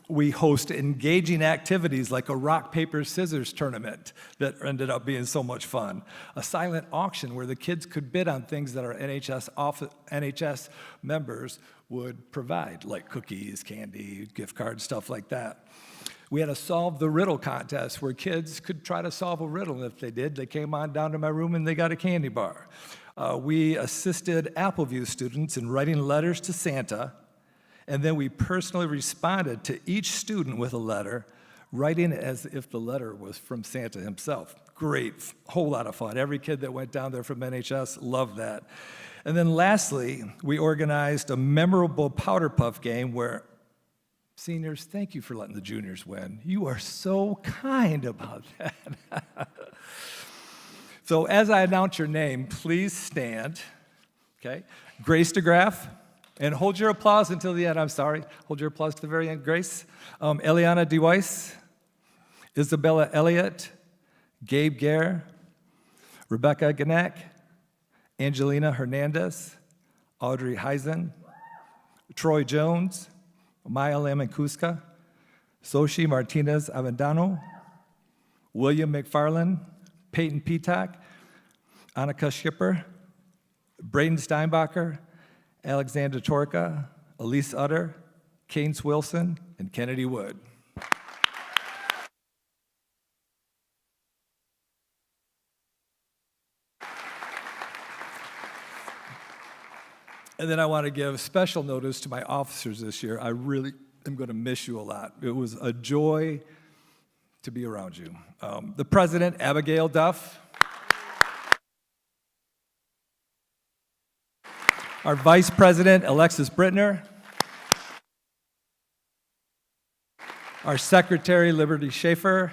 We host engaging activities like a rock, paper, scissors tournament that ended up being so much fun. A silent auction where the kids could bid on things that our NHS members would provide, like cookies, candy, gift cards, stuff like that. We had a Solve the Riddle contest where kids could try to solve a riddle, and if they did, they came on down to my room and they got a candy bar. We assisted Appleview students in writing letters to Santa, and then we personally responded to each student with a letter, writing as if the letter was from Santa himself. Great, whole lot of fun. Every kid that went down there from NHS loved that. And then lastly, we organized a memorable Powder Puff game where, seniors, thank you for letting the juniors win. You are so kind about that. So as I announce your name, please stand. Okay. Grace DeGraff, And hold your applause until the end. I'm sorry. Hold your applause to the very end. Grace, Eliana DeWeiss, Isabella Elliott, Gabe Gare, Rebecca Ganek, Angelina Hernandez, Audrey Heisen, Troy Jones, Maya Lamankuska, Soshi Martinez Avendano, William McFarland, Peyton Petak, Annika Schipper, Braden Steinbacher, Alexander Torka, Elise Utter, Keynes Wilson, and Kennedy Wood. And then I want to give special notice to my officers this year. I really am going to miss you a lot. It was a joy to be around you. The President, Abigail Duff. Our Vice President, Alexis Brittner. Our Secretary, Liberty Schaefer.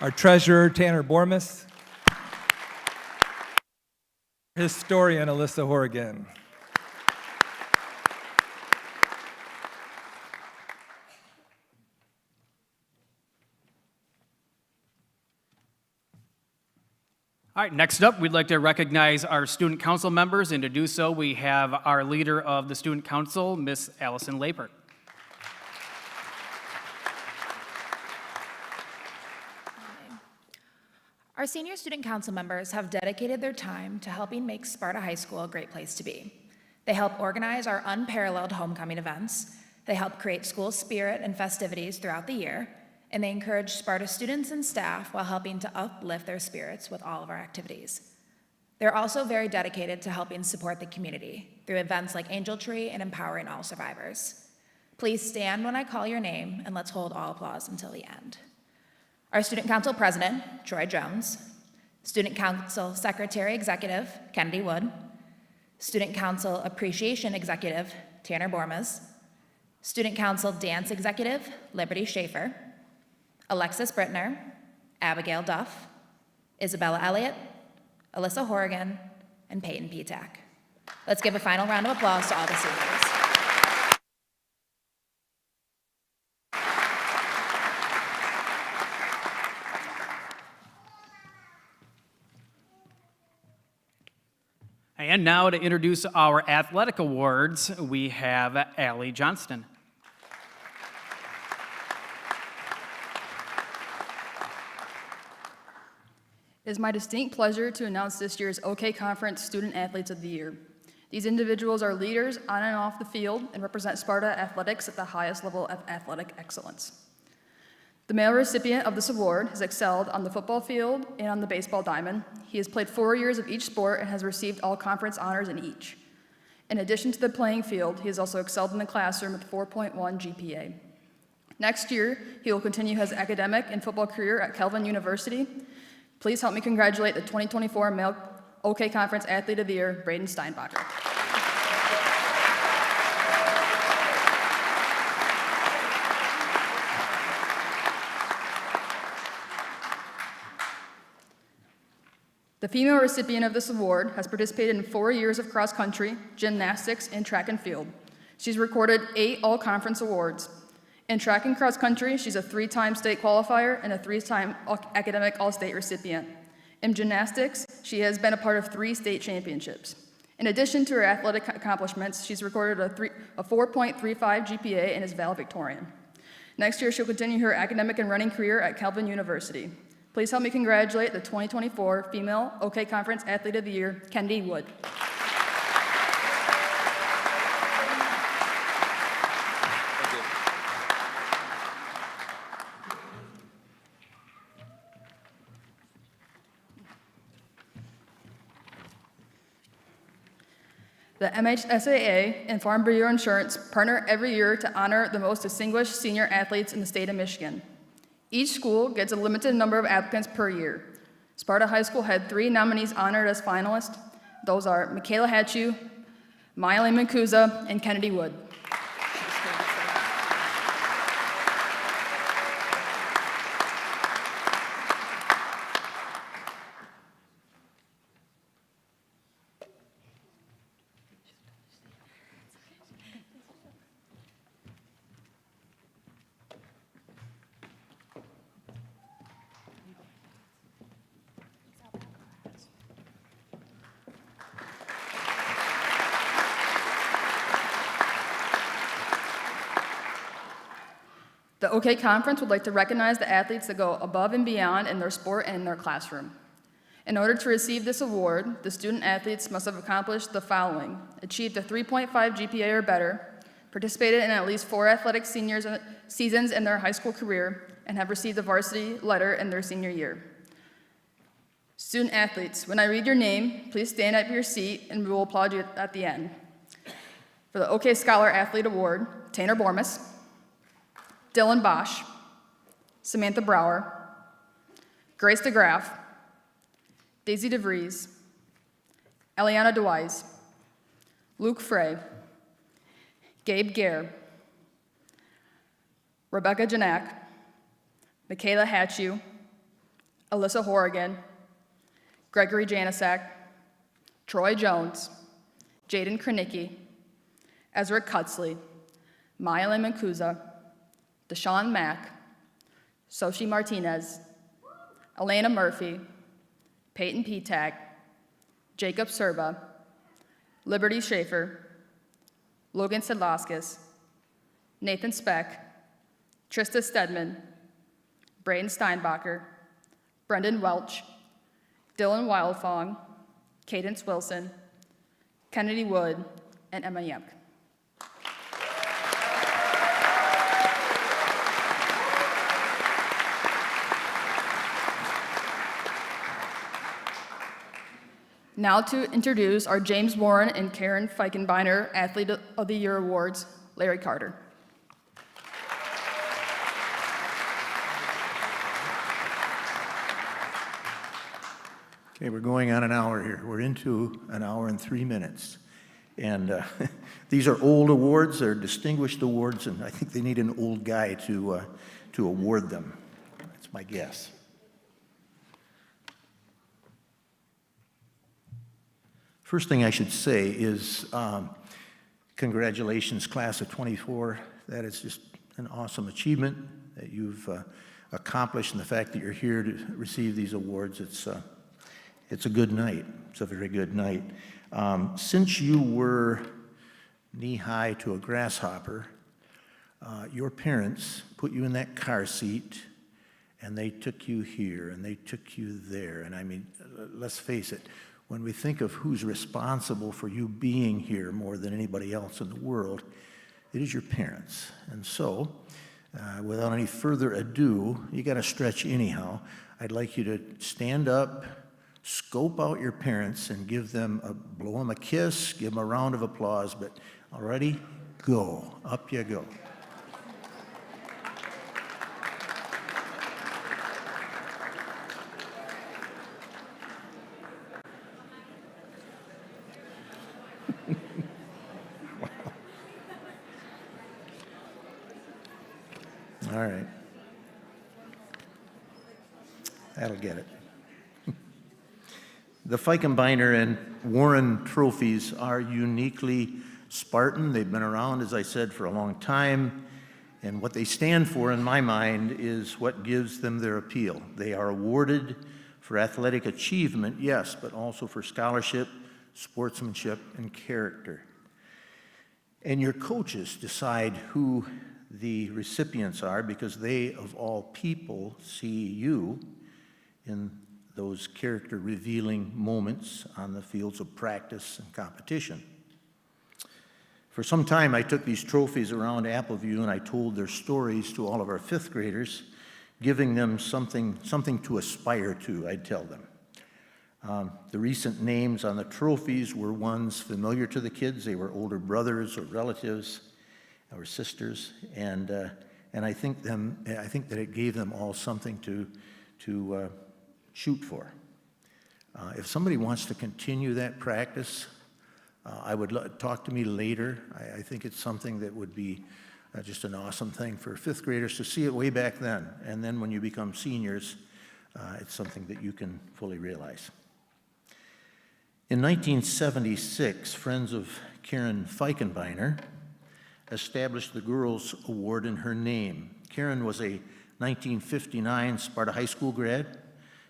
Our Treasurer, Tanner Bormus. Historian, Alyssa Horrigan. All right, next up, we'd like to recognize our student council members, and to do so, we have our leader of the student council, Miss Allison Lapert. Our senior student council members have dedicated their time to helping make Sparta High School a great place to be. They help organize our unparalleled homecoming events, they help create school spirit and festivities throughout the year, and they encourage Sparta students and staff while helping to uplift their spirits with all of our activities. They're also very dedicated to helping support the community through events like Angel Tree and Empowering All Survivors. Please stand when I call your name, and let's hold all applause until the end. Our Student Council President, Troy Jones, Student Council Secretary Executive, Kennedy Wood, Student Council Appreciation Executive, Tanner Bormas, Student Council Dance Executive, Liberty Schaefer, Alexis Brittner, Abigail Duff, Isabella Elliott, Alyssa Horrigan, and Peyton Petak. Let's give a final round of applause to all the seniors. And now to introduce our athletic awards, we have Allie Johnston. It is my distinct pleasure to announce this year's OK Conference Student Athletes of the Year. These individuals are leaders on and off the field and represent Sparta athletics at the highest level of athletic excellence. The male recipient of this award has excelled on the football field and on the baseball diamond. He has played 4 years of each sport and has received all conference honors in each. In addition to the playing field, he has also excelled in the classroom with 4.1 GPA. Next year, he will continue his academic and football career at Kelvin University. Please help me congratulate the 2024 Male OK Conference Athlete of the Year, Braden Steinbacher. The female recipient of this award has participated in 4 years of cross country, gymnastics, and track and field. She's recorded 8 all-conference awards. In track and cross country, she's a 3-time state qualifier and a 3-time academic all-state recipient. In gymnastics, she has been a part of 3 state championships. In addition to her athletic accomplishments, she's recorded a 4.35 GPA and is valedictorian. Next year, she'll continue her academic and running career at Kelvin University. Please help me congratulate the 2024 Female OK Conference Athlete of the Year, Kennedy Wood. The MHSAA and Farm Bureau Insurance partner every year to honor the most distinguished senior athletes in the state of Michigan. Each school gets a limited number of applicants per year. Sparta High School had 3 nominees honored as finalists. Those are Michaela Hatchew, Maya Mancusa, and Kennedy Wood. The OK Conference would like to recognize the athletes that go above and beyond in their sport and in their classroom. In order to receive this award, the student athletes must have accomplished the following: achieved a 3.5 GPA or better, participated in at least 4 athletic seasons in their high school career, and have received a varsity letter in their senior year. Student athletes, when I read your name, please stand up your seat and we will applaud you at the end. For the OK Scholar Athlete Award, Tanner Bormas, Dylan Bosch, Samantha Brower, Grace DeGraff, Daisy DeVries, Eliana DeWise, Luke Frey, Gabe Gare, Rebecca Janak, Michaela Hatchew, Alyssa Horrigan, Gregory Janisak, Troy Jones, Jaden Krenicki, Ezra Cutsley, Maya Mancusa, Deshaun Mack, Sochi Martinez, Elena Murphy, Peyton Petak, Jacob Serba, Liberty Schaefer, Logan Sedlaskis, Nathan Speck, Trista Stedman, Braden Steinbacher, Brendan Welch, Dylan Wildfong, Cadence Wilson, Kennedy Wood, and Emma Yemp. Now to introduce our James Warren and Karen Feigenbeiner Athlete of the Year Awards, Larry Carter. Okay, we're going on an hour here. We're into an hour and 3 minutes. And these are old awards, they're distinguished awards, and I think they need an old guy to award them. That's my guess. First thing I should say is congratulations, class of 24. That is just an awesome achievement that you've accomplished, and the fact that you're here to receive these awards, it's a good night. It's a very good night. Since you were knee-high to a grasshopper, your parents put you in that car seat, and they took you here, and they took you there. And I mean, let's face it, when we think of who's responsible for you being here more than anybody else in the world, it is your parents. And so, without any further ado, you got to stretch anyhow. I'd like you to stand up, scope out your parents, and blow them a kiss, give them a round of applause. But already, go. Up you go. All right. That'll get it. The Feigenbeiner and Warren trophies are uniquely Spartan. They've been around, as I said, for a long time. And what they stand for, in my mind, is what gives them their appeal. They are awarded for athletic achievement, yes, but also for scholarship, sportsmanship, and character. And your coaches decide who the recipients are because they, of all people, see you in those character-revealing moments on the fields of practice and competition. For some time, I took these trophies around Appleview and I told their stories to all of our fifth graders, giving them something to aspire to, I'd tell them. The recent names on the trophies were ones familiar to the kids. They were older brothers or relatives or sisters, and I think that it gave them all something to shoot for. If somebody wants to continue that practice, I would talk to me later. I think it's something that would be just an awesome thing for fifth graders to see it way back then, and then when you become seniors, it's something that you can fully realize. In 1976, friends of Karen Feigenbeiner established the Girls Award in her name. Karen was a 1959 Sparta High School grad.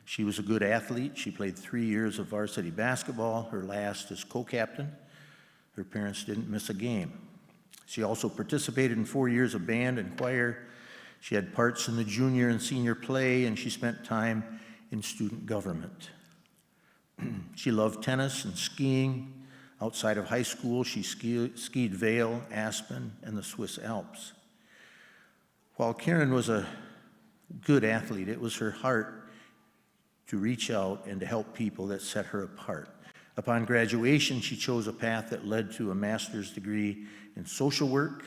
She was a good athlete. She played 3 years of varsity basketball, her last as co-captain. Her parents didn't miss a game. She also participated in 4 years of band and choir. She had parts in the junior and senior play, and she spent time in student government. She loved tennis and skiing. Outside of high school, she skied Vail, Aspen, and the Swiss Alps. While Karen was a good athlete, it was her heart to reach out and to help people that set her apart. Upon graduation, she chose a path that led to a master's degree in social work.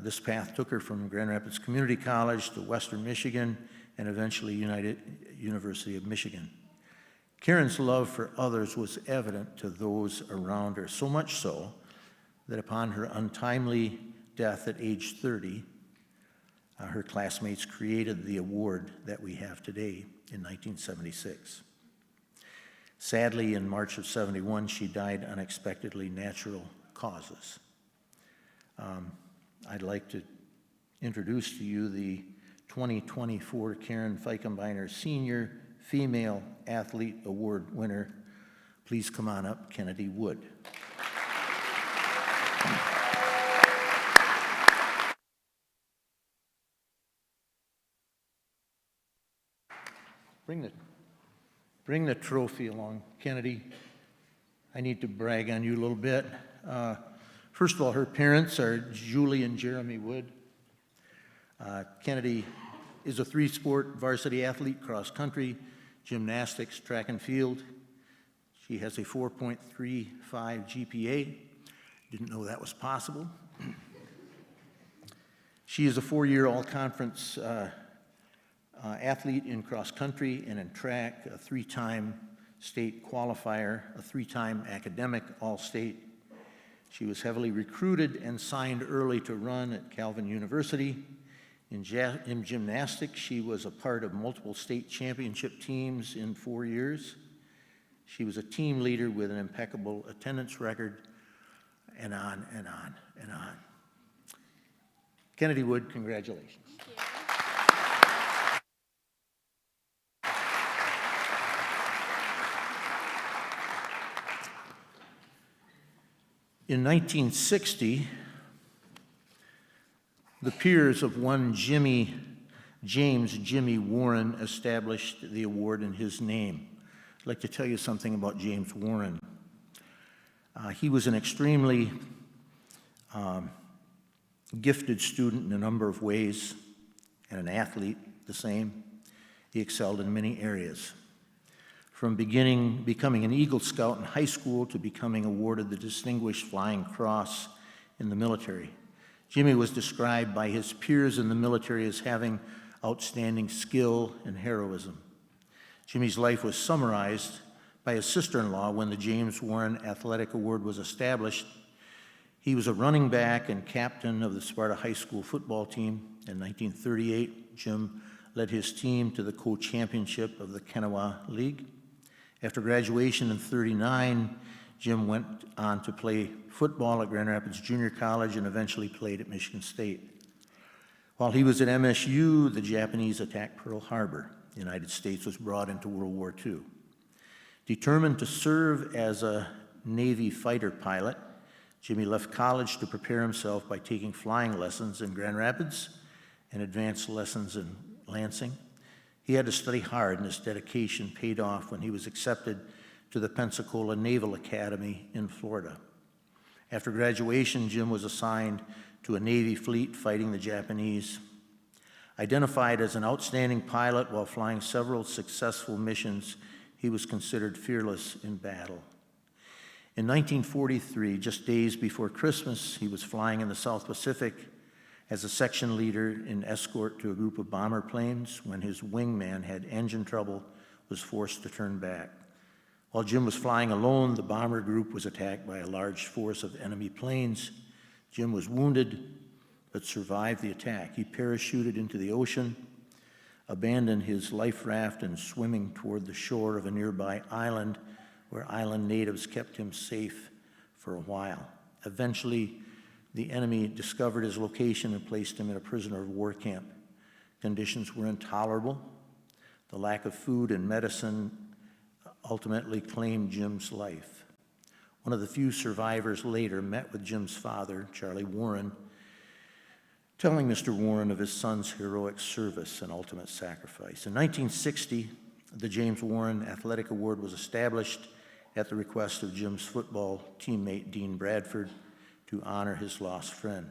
This path took her from Grand Rapids Community College to Western Michigan and eventually University of Michigan. Karen's love for others was evident to those around her, so much so that upon her untimely death at age 30, her classmates created the award that we have today in 1976. Sadly, in March of '71, she died unexpectedly, natural causes. I'd like to introduce to you the 2024 Karen Feichenbeiner Senior Female Athlete Award winner. Please come on up, Kennedy Wood. Bring the trophy along, Kennedy. I need to brag on you a little bit. First of all, her parents are Julie and Jeremy Wood. Kennedy is a three-sport varsity athlete, cross country, gymnastics, track and field. She has a 4.35 GPA. Didn't know that was possible. She is a four-year all-conference athlete in cross country and in track, a three-time state qualifier, a three-time academic all-state. She was heavily recruited and signed early to run at Calvin University. In gymnastics, she was a part of multiple state championship teams in 4 years. She was a team leader with an impeccable attendance record, and on and on and on. Kennedy Wood, congratulations. In 1960, the peers of one James Jimmy Warren established the award in his name. I'd like to tell you something about James Warren. He was an extremely gifted student in a number of ways, and an athlete the same. He excelled in many areas. From becoming an Eagle Scout in high school to becoming awarded the Distinguished Flying Cross in the military. Jimmy was described by his peers in the military as having outstanding skill and heroism. Jimmy's life was summarized by his sister-in-law when the James Warren Athletic Award was established. He was a running back and captain of the Sparta High School football team. In 1938, Jim led his team to the co-championship of the Kanawha League. After graduation in '39, Jim went on to play football at Grand Rapids Junior College and eventually played at Michigan State. While he was at MSU, the Japanese attacked Pearl Harbor. The United States was brought into World War II. Determined to serve as a Navy fighter pilot, Jimmy left college to prepare himself by taking flying lessons in Grand Rapids and advanced lessons in Lansing. He had to study hard, and his dedication paid off when he was accepted to the Pensacola Naval Academy in Florida. After graduation, Jim was assigned to a Navy fleet fighting the Japanese. Identified as an outstanding pilot while flying several successful missions, he was considered fearless in battle. In 1943, just days before Christmas, he was flying in the South Pacific as a section leader in escort to a group of bomber planes when his wingman had engine trouble, was forced to turn back. While Jim was flying alone, the bomber group was attacked by a large force of enemy planes. Jim was wounded, but survived the attack. He parachuted into the ocean, abandoned his life raft, and swimming toward the shore of a nearby island where island natives kept him safe for a while. Eventually, the enemy discovered his location and placed him in a prisoner of war camp. Conditions were intolerable. The lack of food and medicine ultimately claimed Jim's life. One of the few survivors later met with Jim's father, Charlie Warren, telling Mr. Warren of his son's heroic service and ultimate sacrifice. In 1960, the James Warren Athletic Award was established at the request of Jim's football teammate, Dean Bradford, to honor his lost friend.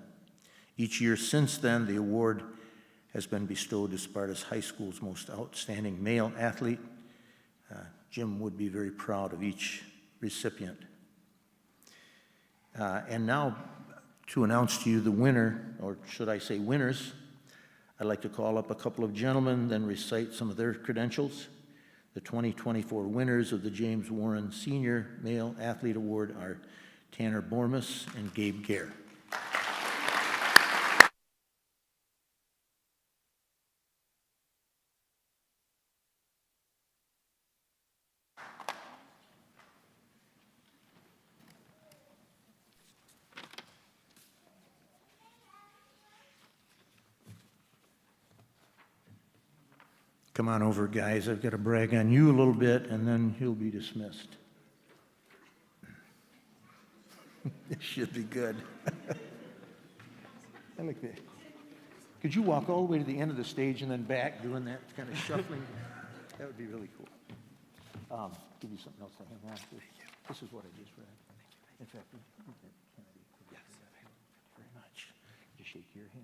Each year since then, the award has been bestowed to Sparta's high school's most outstanding male athlete. Jim would be very proud of each recipient. And now, to announce to you the winner, or should I say winners, I'd like to call up a couple of gentlemen, then recite some of their credentials. The 2024 winners of the James Warren Senior Male Athlete Award are Tanner Bormus and Gabe Gare. Come on over, guys. I've got to brag on you a little bit, and then he'll be dismissed. This should be good. I like that. Could you walk all the way to the end of the stage and then back, doing that kind of shuffling? That would be really cool. Give you something else to hang on to. This is what I just read. In fact, Kennedy, yes, thank you very much. Just shake your hand.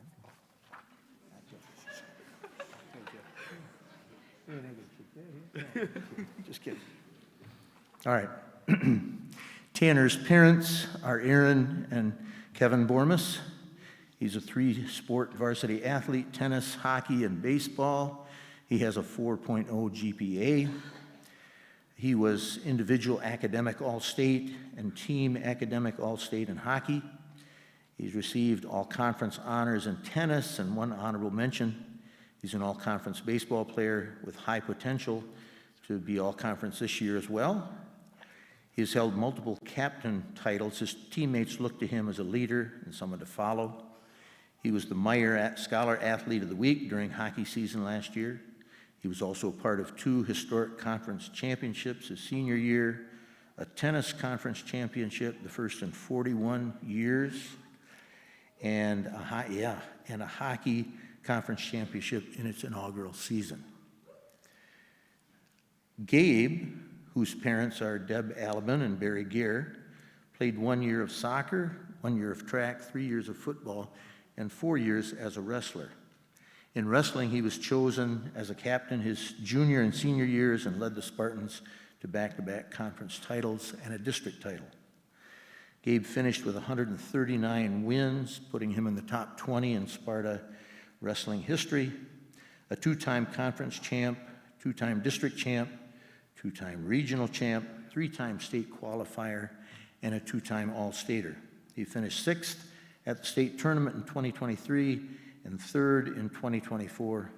Just kidding. All right. Tanner's parents are Aaron and Kevin Bormus. He's a 3-sport varsity athlete, tennis, hockey, and baseball. He has a 4.0 GPA. He was individual academic All-State and team academic All-State in hockey. He's received all-conference honors in tennis and 1 honorable mention. He's an all-conference baseball player with high potential to be all-conference this year as well. He has held multiple captain titles. His teammates look to him as a leader and someone to follow. He was the Meyer Scholar Athlete of the Week during hockey season last year. He was also part of 2 historic conference championships his senior year, a tennis conference championship, the first in 41 years, and a hockey conference championship in its inaugural season. Gabe, whose parents are Deb Alabin and Barry Gare, played 1 year of soccer, 1 year of track, 3 years of football, and 4 years as a wrestler. In wrestling, he was chosen as a captain his junior and senior years and led the Spartans to back-to-back conference titles and a district title. Gabe finished with 139 wins, putting him in the top 20 in Sparta wrestling history, a 2-time conference champ, 2-time district champ, 2-time regional champ, 3-time state qualifier, and a 2-time All-Stater. He finished 6th at the state tournament in 2023 and 3rd in 2024.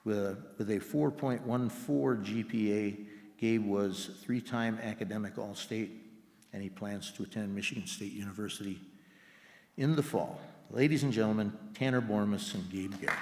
With a 4.14 GPA, Gabe was 3-time academic All-State, and he plans to attend Michigan State University in the fall. Ladies and gentlemen, Tanner Bormus and Gabe Gare.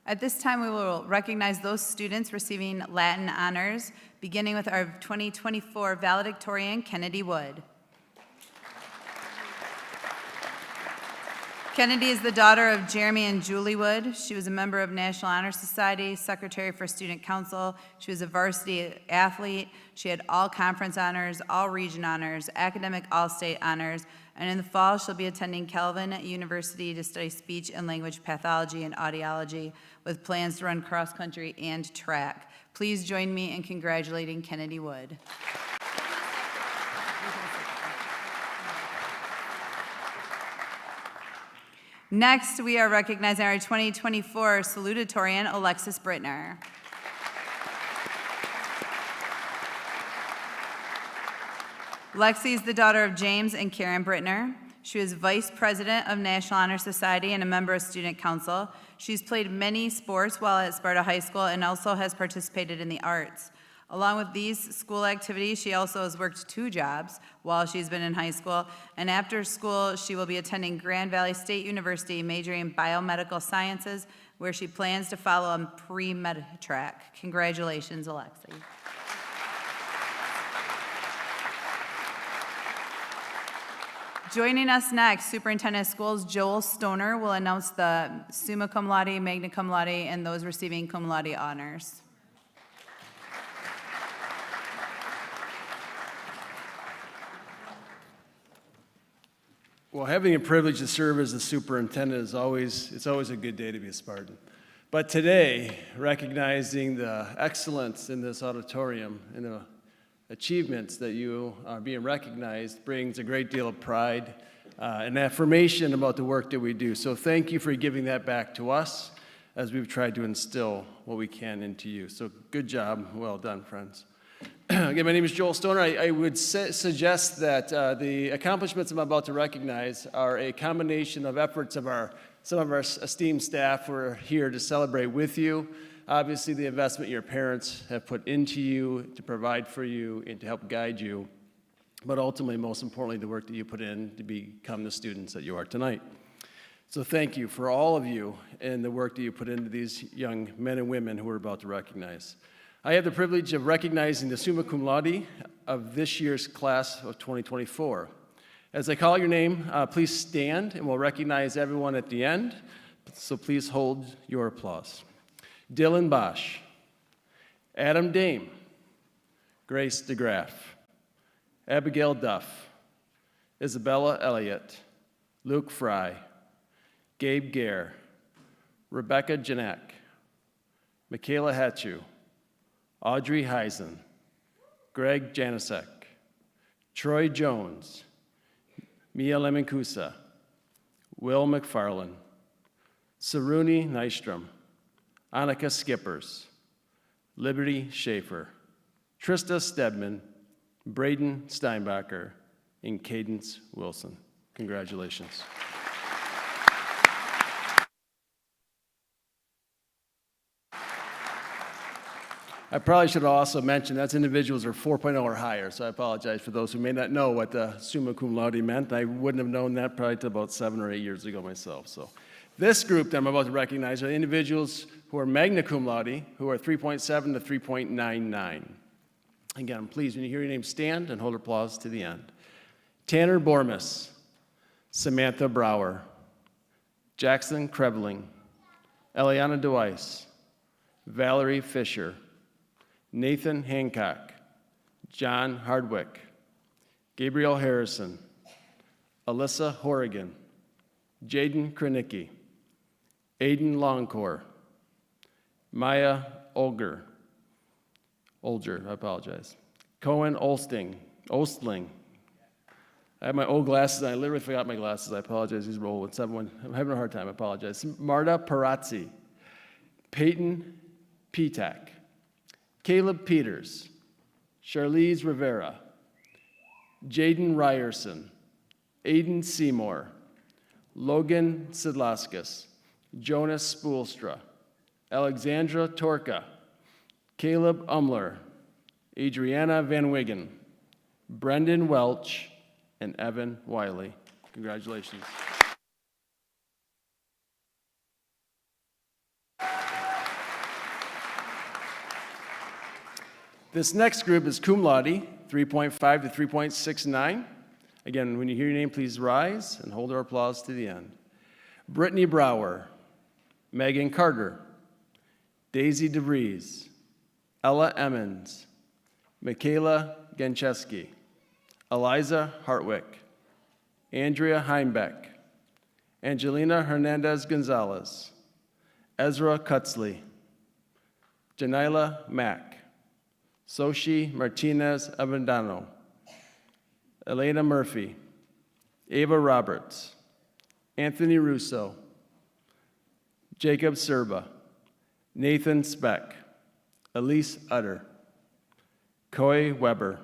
At this time, we will recognize those students receiving Latin honors, beginning with our 2024 valedictorian, Kennedy Wood. Kennedy is the daughter of Jeremy and Julie Wood. She was a member of National Honor Society, secretary for Student Council. She was a varsity athlete. She had all conference honors, all region honors, academic all-state honors, and in the fall, she'll be attending Calvin University to study speech and language pathology and audiology with plans to run cross-country and track. Please join me in congratulating Kennedy Wood. Next, we are recognizing our 2024 salutatorian, Alexis Brittner. Lexi is the daughter of James and Karen Brittner. She was vice president of National Honor Society and a member of Student Council. She's played many sports while at Sparta High School and also has participated in the arts. Along with these school activities, she also has worked 2 jobs while she's been in high school. And after school, she will be attending Grand Valley State University, majoring in biomedical sciences, where she plans to follow a pre-med track. Congratulations, Alexi. Joining us next, Superintendent of Schools Joel Stoner will announce the summa cum laude, magna cum laude, and those receiving cum laude honors. Well, having a privilege to serve as the superintendent is always a good day to be a Spartan. But today, recognizing the excellence in this auditorium and the achievements that you are being recognized brings a great deal of pride and affirmation about the work that we do. So thank you for giving that back to us as we've tried to instill what we can into you. So good job. Well done, friends. Again, my name is Joel Stoner. I would suggest that the accomplishments I'm about to recognize are a combination of efforts of some of our esteemed staff who are here to celebrate with you. Obviously, the investment your parents have put into you to provide for you and to help guide you, but ultimately, most importantly, the work that you put in to become the students that you are tonight. So thank you for all of you and the work that you put into these young men and women who we're about to recognize. I have the privilege of recognizing the summa cum laude of this year's class of 2024. As I call your name, please stand, and we'll recognize everyone at the end, so please hold your applause. Dylan Bosch, Adam Dame, Grace DeGraff, Abigail Duff, Isabella Elliott, Luke Fry, Gabe Gare, Rebecca Janak, Michaela Hatchu, Audrey Heisen, Greg Janasek, Troy Jones, Mia Lemancusa, Will McFarland, Saruni Nystrom, Annika Skippers, Liberty Schaefer, Trista Stedman, Braden Steinbacher, and Cadence Wilson. Congratulations. I probably should have also mentioned that's individuals are 4.0 or higher, so I apologize for those who may not know what the summa cum laude meant. I wouldn't have known that probably until about 7 or 8 years ago myself. So this group that I'm about to recognize are individuals who are magna cum laude, who are 3.7 to 3.99. Again, please, when you hear your name, stand and hold applause to the end. Tanner Bormus, Samantha Brower, Jackson Krebling, Eliana DeWeiss, Valerie Fisher, Nathan Hancock, John Hardwick, Gabriel Harrison, Alyssa Horrigan, Jaden Krenicki, Aiden Longcore, Maya Olger, I apologize, Cohen Ostling. I have my old glasses, and I literally forgot my glasses. I apologize. These are old ones. I'm having a hard time. I apologize. Marta Parazzi, Peyton Petak, Caleb Peters, Charlize Rivera, Jaden Ryerson, Aiden Seymour, Logan Sidlauskas, Jonas Spoolstra, Alexandra Torka, Caleb Umler, Adriana Van Wiggen, Brendan Welch, and Evan Wiley. Congratulations. This next group is cum laude, 3.5 to 3.69. Again, when you hear your name, please rise and hold our applause to the end. Brittany Brower, Megan Carter, Daisy DeVries, Ella Emmons, Michaela Gencheski, Eliza Hartwick, Andrea Heimbeck, Angelina Hernandez Gonzalez, Ezra Cutzley, Janila Mack, Soshi Martinez Avendano, Elena Murphy, Ava Roberts, Anthony Russo, Jacob Serba, Nathan Speck, Elise Utter, Coy Weber,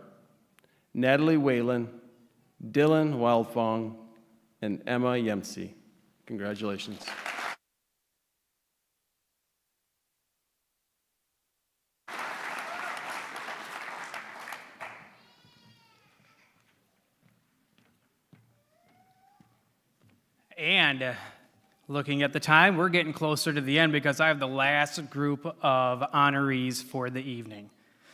Natalie Whalen, Dylan Wildfong, and Emma Yemsey. Congratulations. And looking at the time, we're getting closer to the end because I have the last group of honorees for the evening.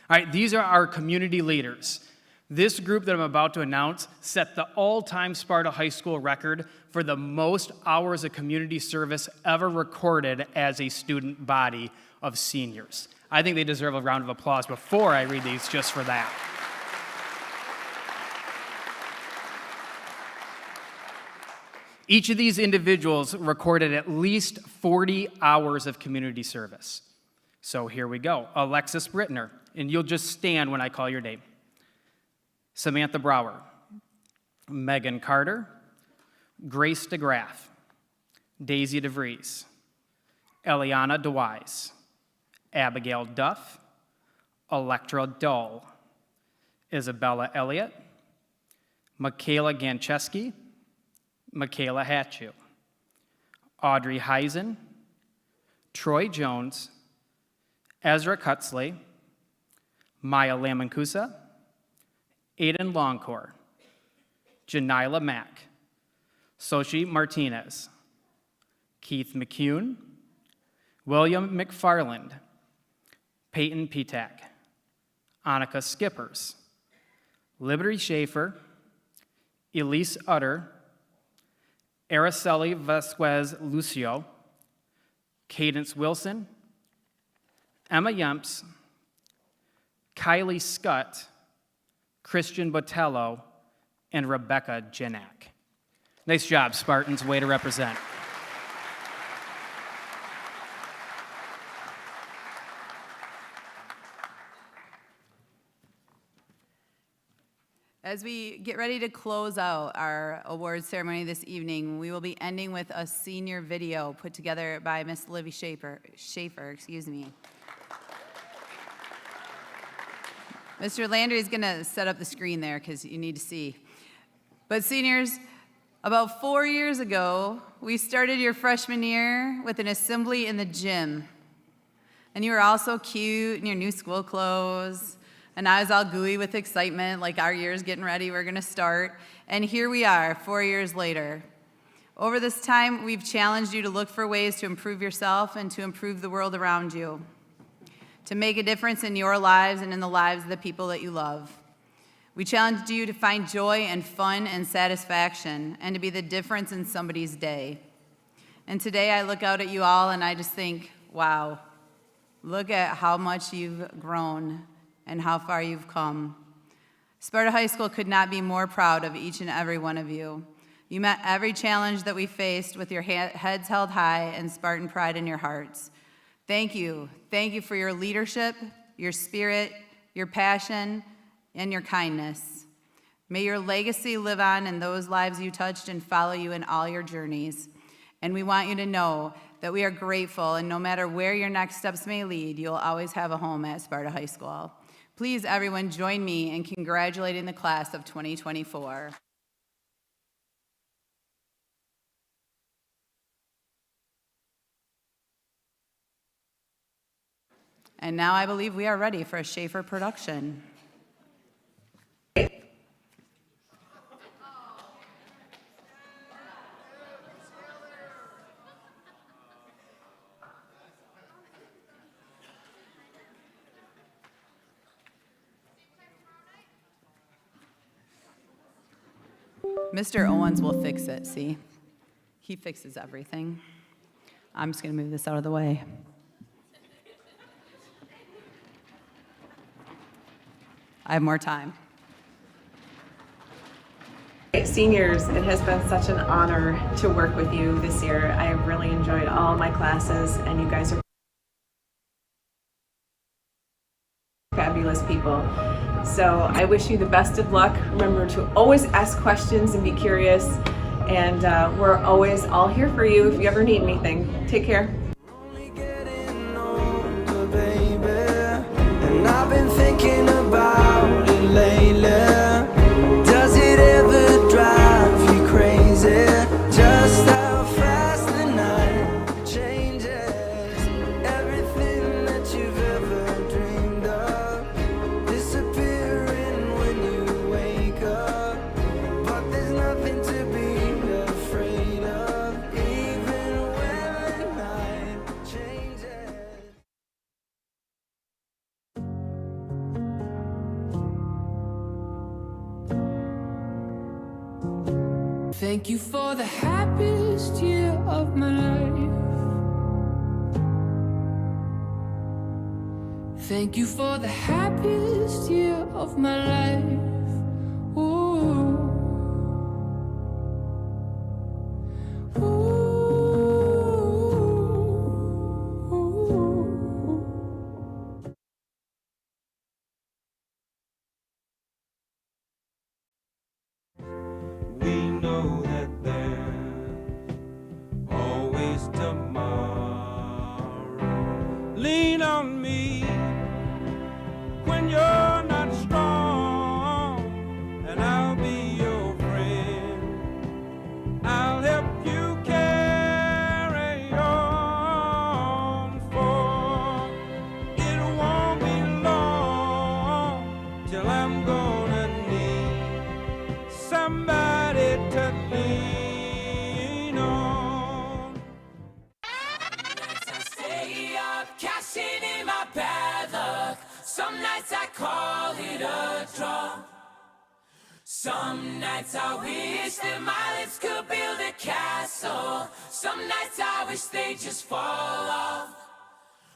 All right, these are our community leaders. This group that I'm about to announce set the all-time Sparta High School record for the most hours of community service ever recorded as a student body of seniors. I think they deserve a round of applause before I read these just for that. Each of these individuals recorded at least 40 hours of community service. So here we go. Alexis Brittner, and you'll just stand when I call your name. Samantha Brower, Megan Carter, Grace DeGraff, Daisy DeVries, Eliana DeWise, Abigail Duff, Electra Dull, Isabella Elliott, Michaela Gancheski, Michaela Hatchu, Audrey Heisen, Troy Jones, Ezra Cutzley, Maya Lamancusa, Aiden Longcore, Janila Mack, Sochi Martinez, Keith McCune, William McFarland, Peyton Petak, Annika Skippers, Liberty Schaefer, Elise Utter, Araceli Vasquez Lucio, Cadence Wilson, Emma Yemps, Kylie Scott, Christian Botello, and Rebecca Janak. Nice job, Spartans. Way to represent. As we get ready to close out our awards ceremony this evening, we will be ending with a senior video put together by Miss Livy Schaefer, excuse me. Mr. Landry is gonna set up the screen there because you need to see. But seniors, about 4 years ago, we started your freshman year with an assembly in the gym. And you were all so cute in your new school clothes. And I was all gooey with excitement, like our year's getting ready, we're gonna start. And here we are, 4 years later. Over this time, we've challenged you to look for ways to improve yourself and to improve the world around you, to make a difference in your lives and in the lives of the people that you love. We challenged you to find joy and fun and satisfaction and to be the difference in somebody's day. And today I look out at you all and I just think, wow, look at how much you've grown and how far you've come. Sparta High School could not be more proud of each and every one of you. You met every challenge that we faced with your heads held high and Spartan pride in your hearts. Thank you. Thank you for your leadership, your spirit, your passion, and your kindness. May your legacy live on in those lives you touched and follow you in all your journeys. And we want you to know that we are grateful, and no matter where your next steps may lead, you'll always have a home at Sparta High School. Please, everyone, join me in congratulating the class of 2024. And now I believe we are ready for a Schaefer production. Mr. Owens will fix it, see? He fixes everything. I'm just gonna move this out of the way. I have more time. Seniors, it has been such an honor to work with you this year. I have really enjoyed all my classes, and you guys are fabulous people. So I wish you the best of luck. Remember to always ask questions and be curious. And we're always all here for you if you ever need anything. Take care. And I've been thinking about it lately. Does it ever drive you crazy? Just how fast the night changes. Everything that you've ever dreamed of disappearing when you wake up. But there's nothing to be afraid of. Thank you for the happiest year of my life. Thank you for the happiest year of my life. Ooh. We know that there's always tomorrow. Lean on me when you're not strong, and I'll be your friend. I'll help you carry on, for it won't be long till I'm gonna need somebody to lean on. Nights I stay up, cashing in my bad luck. Some nights I call it a draw. Some nights I wish that my lips could build a castle. Some nights I wish they just fall off.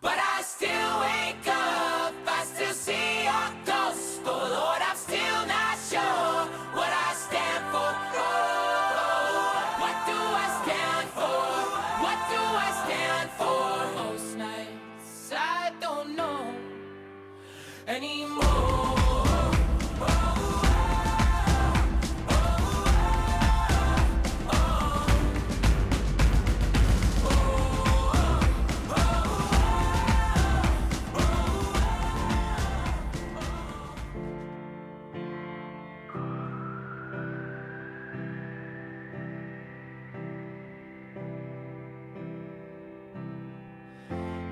But I still wake up, I still see your ghost. Oh Lord, I'm still not sure what I stand for. Oh, what do I stand for? What do I stand for? Most nights I don't know anymore.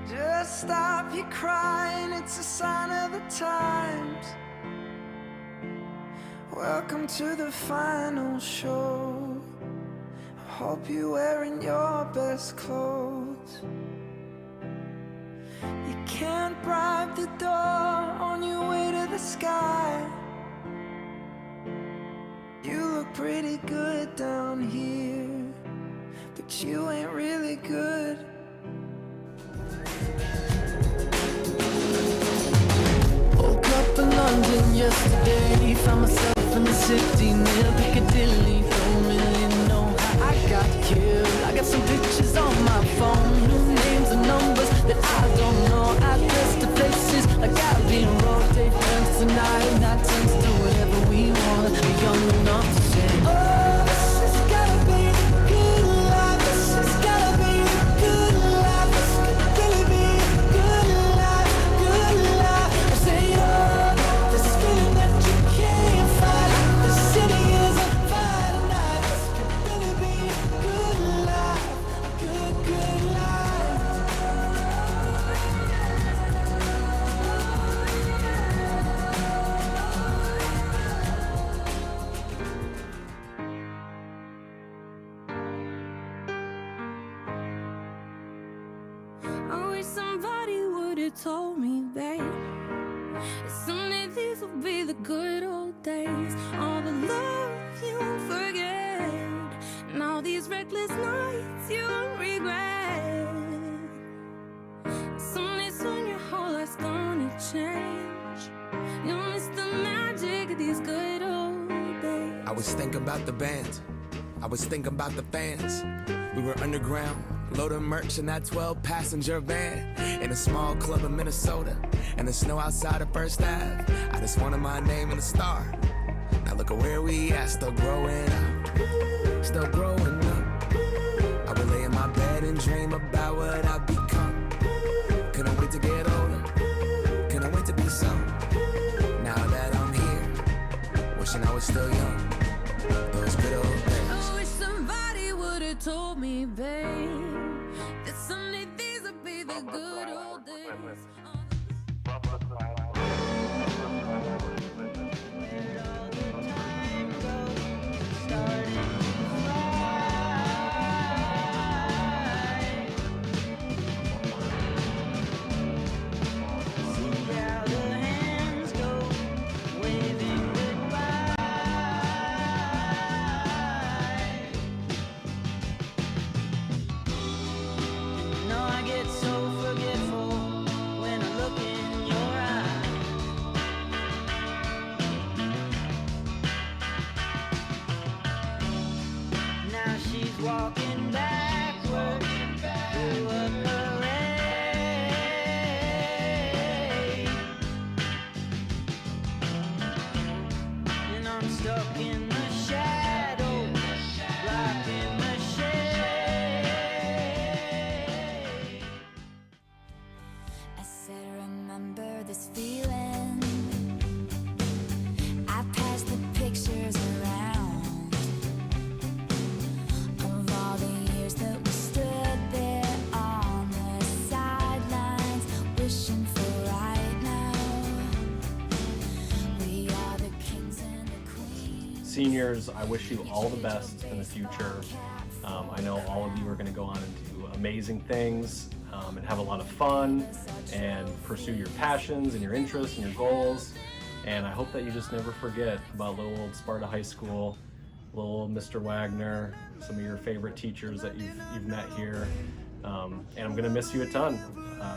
Just stop your crying, it's a sign of the times. Welcome to the final show. I hope you're wearing your best clothes. You can't bribe the door on your way to the sky. You look pretty good down here, but you ain't really good. Woke up in London yesterday, found myself in the city near Piccadilly. Don't really know how I got killed. I got some pictures on my phone, new names and numbers that I don't know. Address to places like I've been road. Day turns to night, night turns to whatever we want. We're young enough to say, oh, this has gotta be the good life. This has gotta be the good life. This could really be the good life, good life. I say, oh, this feeling that you can't fight. The city is on fire tonight. This could really be the good life, good, good life. I wish somebody would have told me, babe, that someday these will be the good old days. All the love you won't forget, and all these reckless nights you won't regret. Someday soon your whole life's gonna change. You'll miss the magic of these good old days. I was thinking about the band, I was thinking about the fans. We were underground, loading merch in that 12-passenger van, in a small club in Minnesota, and the snow outside of First Ave. I just wanted my name and a star. Now look at where we at, still growing up, still growing up. I would lay in my bed and dream about what I've become. Couldn't wait to get older, couldn't wait to be some. Now that I'm here, wishing I was still young. Those good old days. I wish somebody would have told me, babe, that someday these would be the good old days. walking backward through a parade, and I'm stuck in the shadows, blocking the shade. I said, remember this feeling. I passed the pictures around of all the years that we stood there on the sidelines, wishing for right now. We are the kings and the queens. Seniors, I wish you all the best in the future. I know all of you are going to go on and do amazing things and have a lot of fun and pursue your passions and your interests and your goals. And I hope that you just never forget about little old Sparta High School, little old Mr. Wagner, some of your favorite teachers that you've met here. And I'm going to miss you a ton.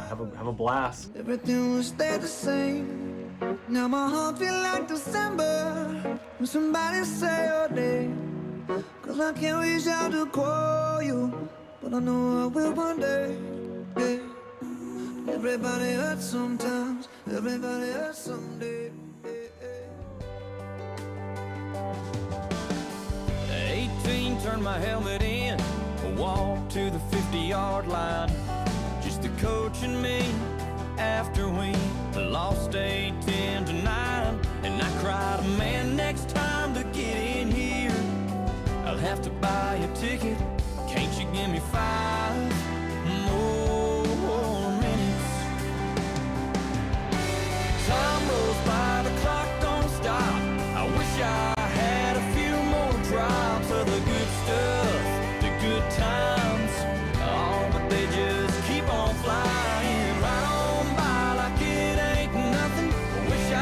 Have a blast. Everything will stay the same. Now my heart feel like December when somebody say your name. 'Cause I can't reach out to call you, but I know I will one day. Yeah. Everybody hurts sometimes, everybody hurts someday. 18, turned my helmet in, walked to the 50-yard line. Just the coach and me after we lost 8-10 to 9. And I cried, man, next time to get in here, I'll have to buy a ticket. Can't you give me 5 more minutes? Time rolls by, the clock don't stop. I wish I had a few more drops of the good stuff, the good times. Oh, but they just keep on flying right on by like it ain't nothing. Wish I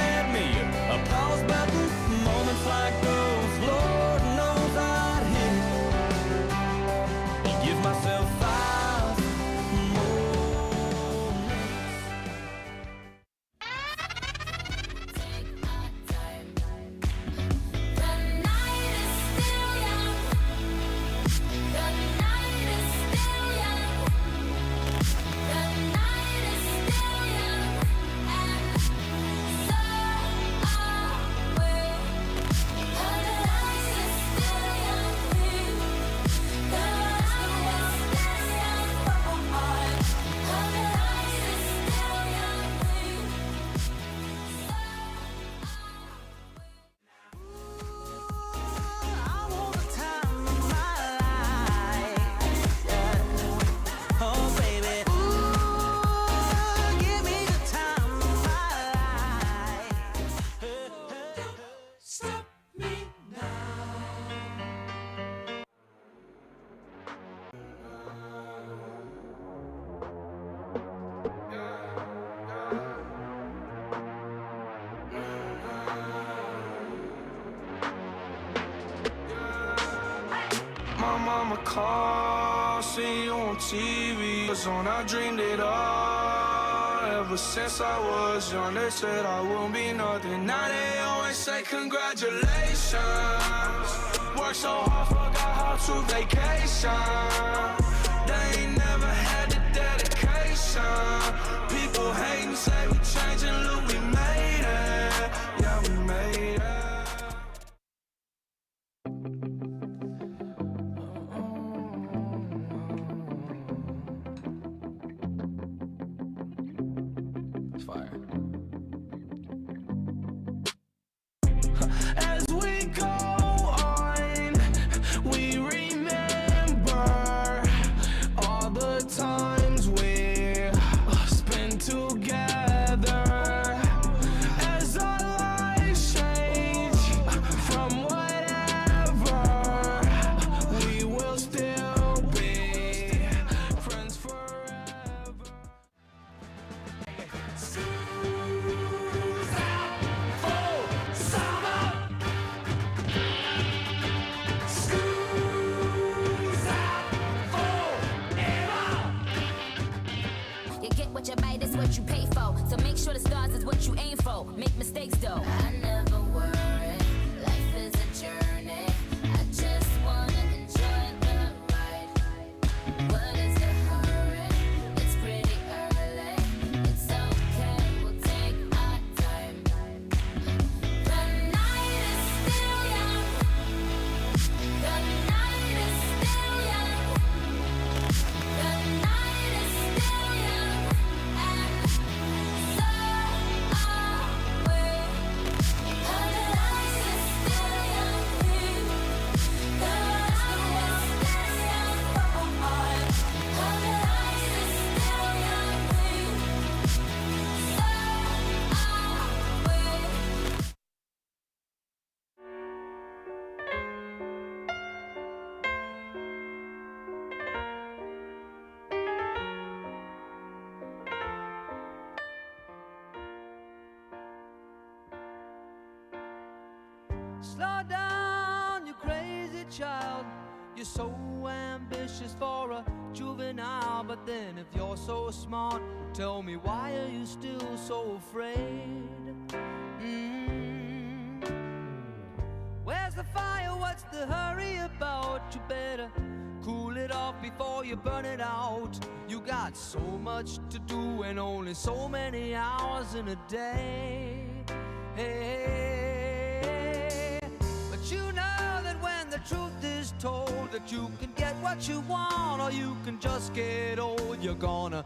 had me a pause button. Moments like those, Lord knows I'd hit it and give myself 5 more minutes. My mama called, see you on TV. Was on, I dreamed it all. Ever since I was young, they said I won't be nothing. Now they always say congratulations. Worked so hard, forgot how to vacation. They ain't never had the dedication. People hating, say we changing, look, we made it. Yeah, we made it. As we go on, we remember all the times we spent together. As our lives change from whatever, we will still be friends forever. You get what you buy, that's what you pay for. So make sure the stars is what you aim for. Make mistakes though. I never worry. Life is a journey. I just wanna enjoy the Slow down, you crazy child. You're so ambitious for a juvenile. But then if you're so smart, tell me, why are you still so afraid? Where's the fire? What's the hurry about? You better cool it off before you burn it out. You got so much to do and only so many hours in a day. Hey, but you know that when the truth is told, that you can get what you want or you can just get old. You're gonna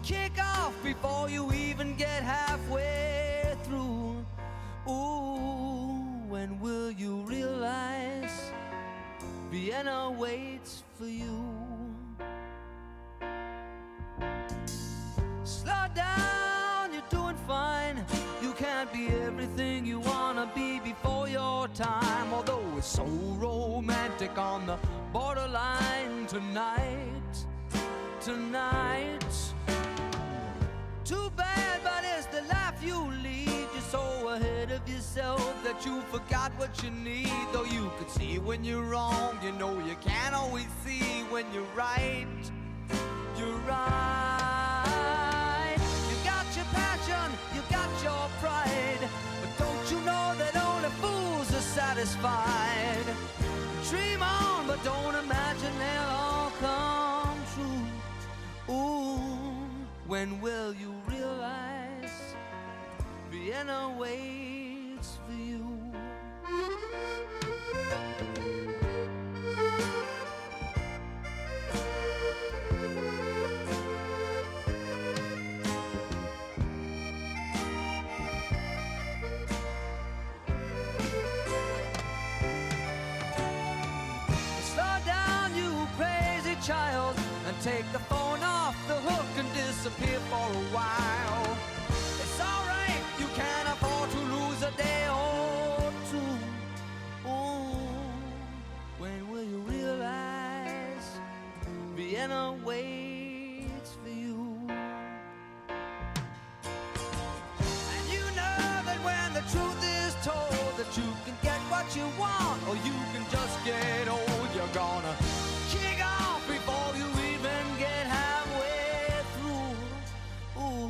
kick off before you even get halfway through. Ooh, when will you realize Vienna waits for you? Slow down, you're doing fine. You can't be everything you wanna be before your time. Although it's so romantic on the borderline tonight, tonight. Too bad, but it's the life you lead. You're so ahead of yourself that you forgot what you need. Though you could see when you're wrong, you know you can't always see when you're right. You're right. You got your passion, you got your pride, but don't you know that only fools are satisfied? Dream on, but don't imagine they'll all come true. Ooh, when will you realize Vienna waits for you? Slow down, you crazy child, and take the phone off the hook and disappear for a while. It's alright, you can't afford to lose a day or two. Ooh, when will you realize Vienna waits for you? And you know that when the truth is told, that you can get what you want or you can just get old. You're gonna kick off before you even get halfway through. Ooh,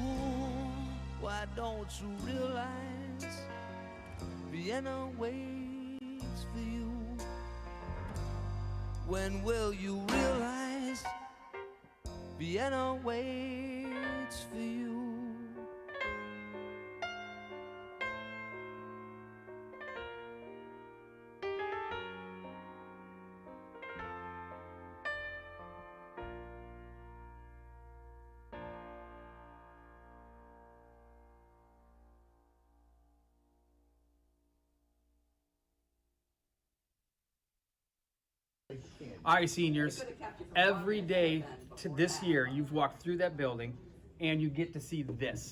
why don't you realize Vienna waits for you? When will you realize Vienna waits for you? All right, seniors, every day to this year, you've walked through that building and you get to see this.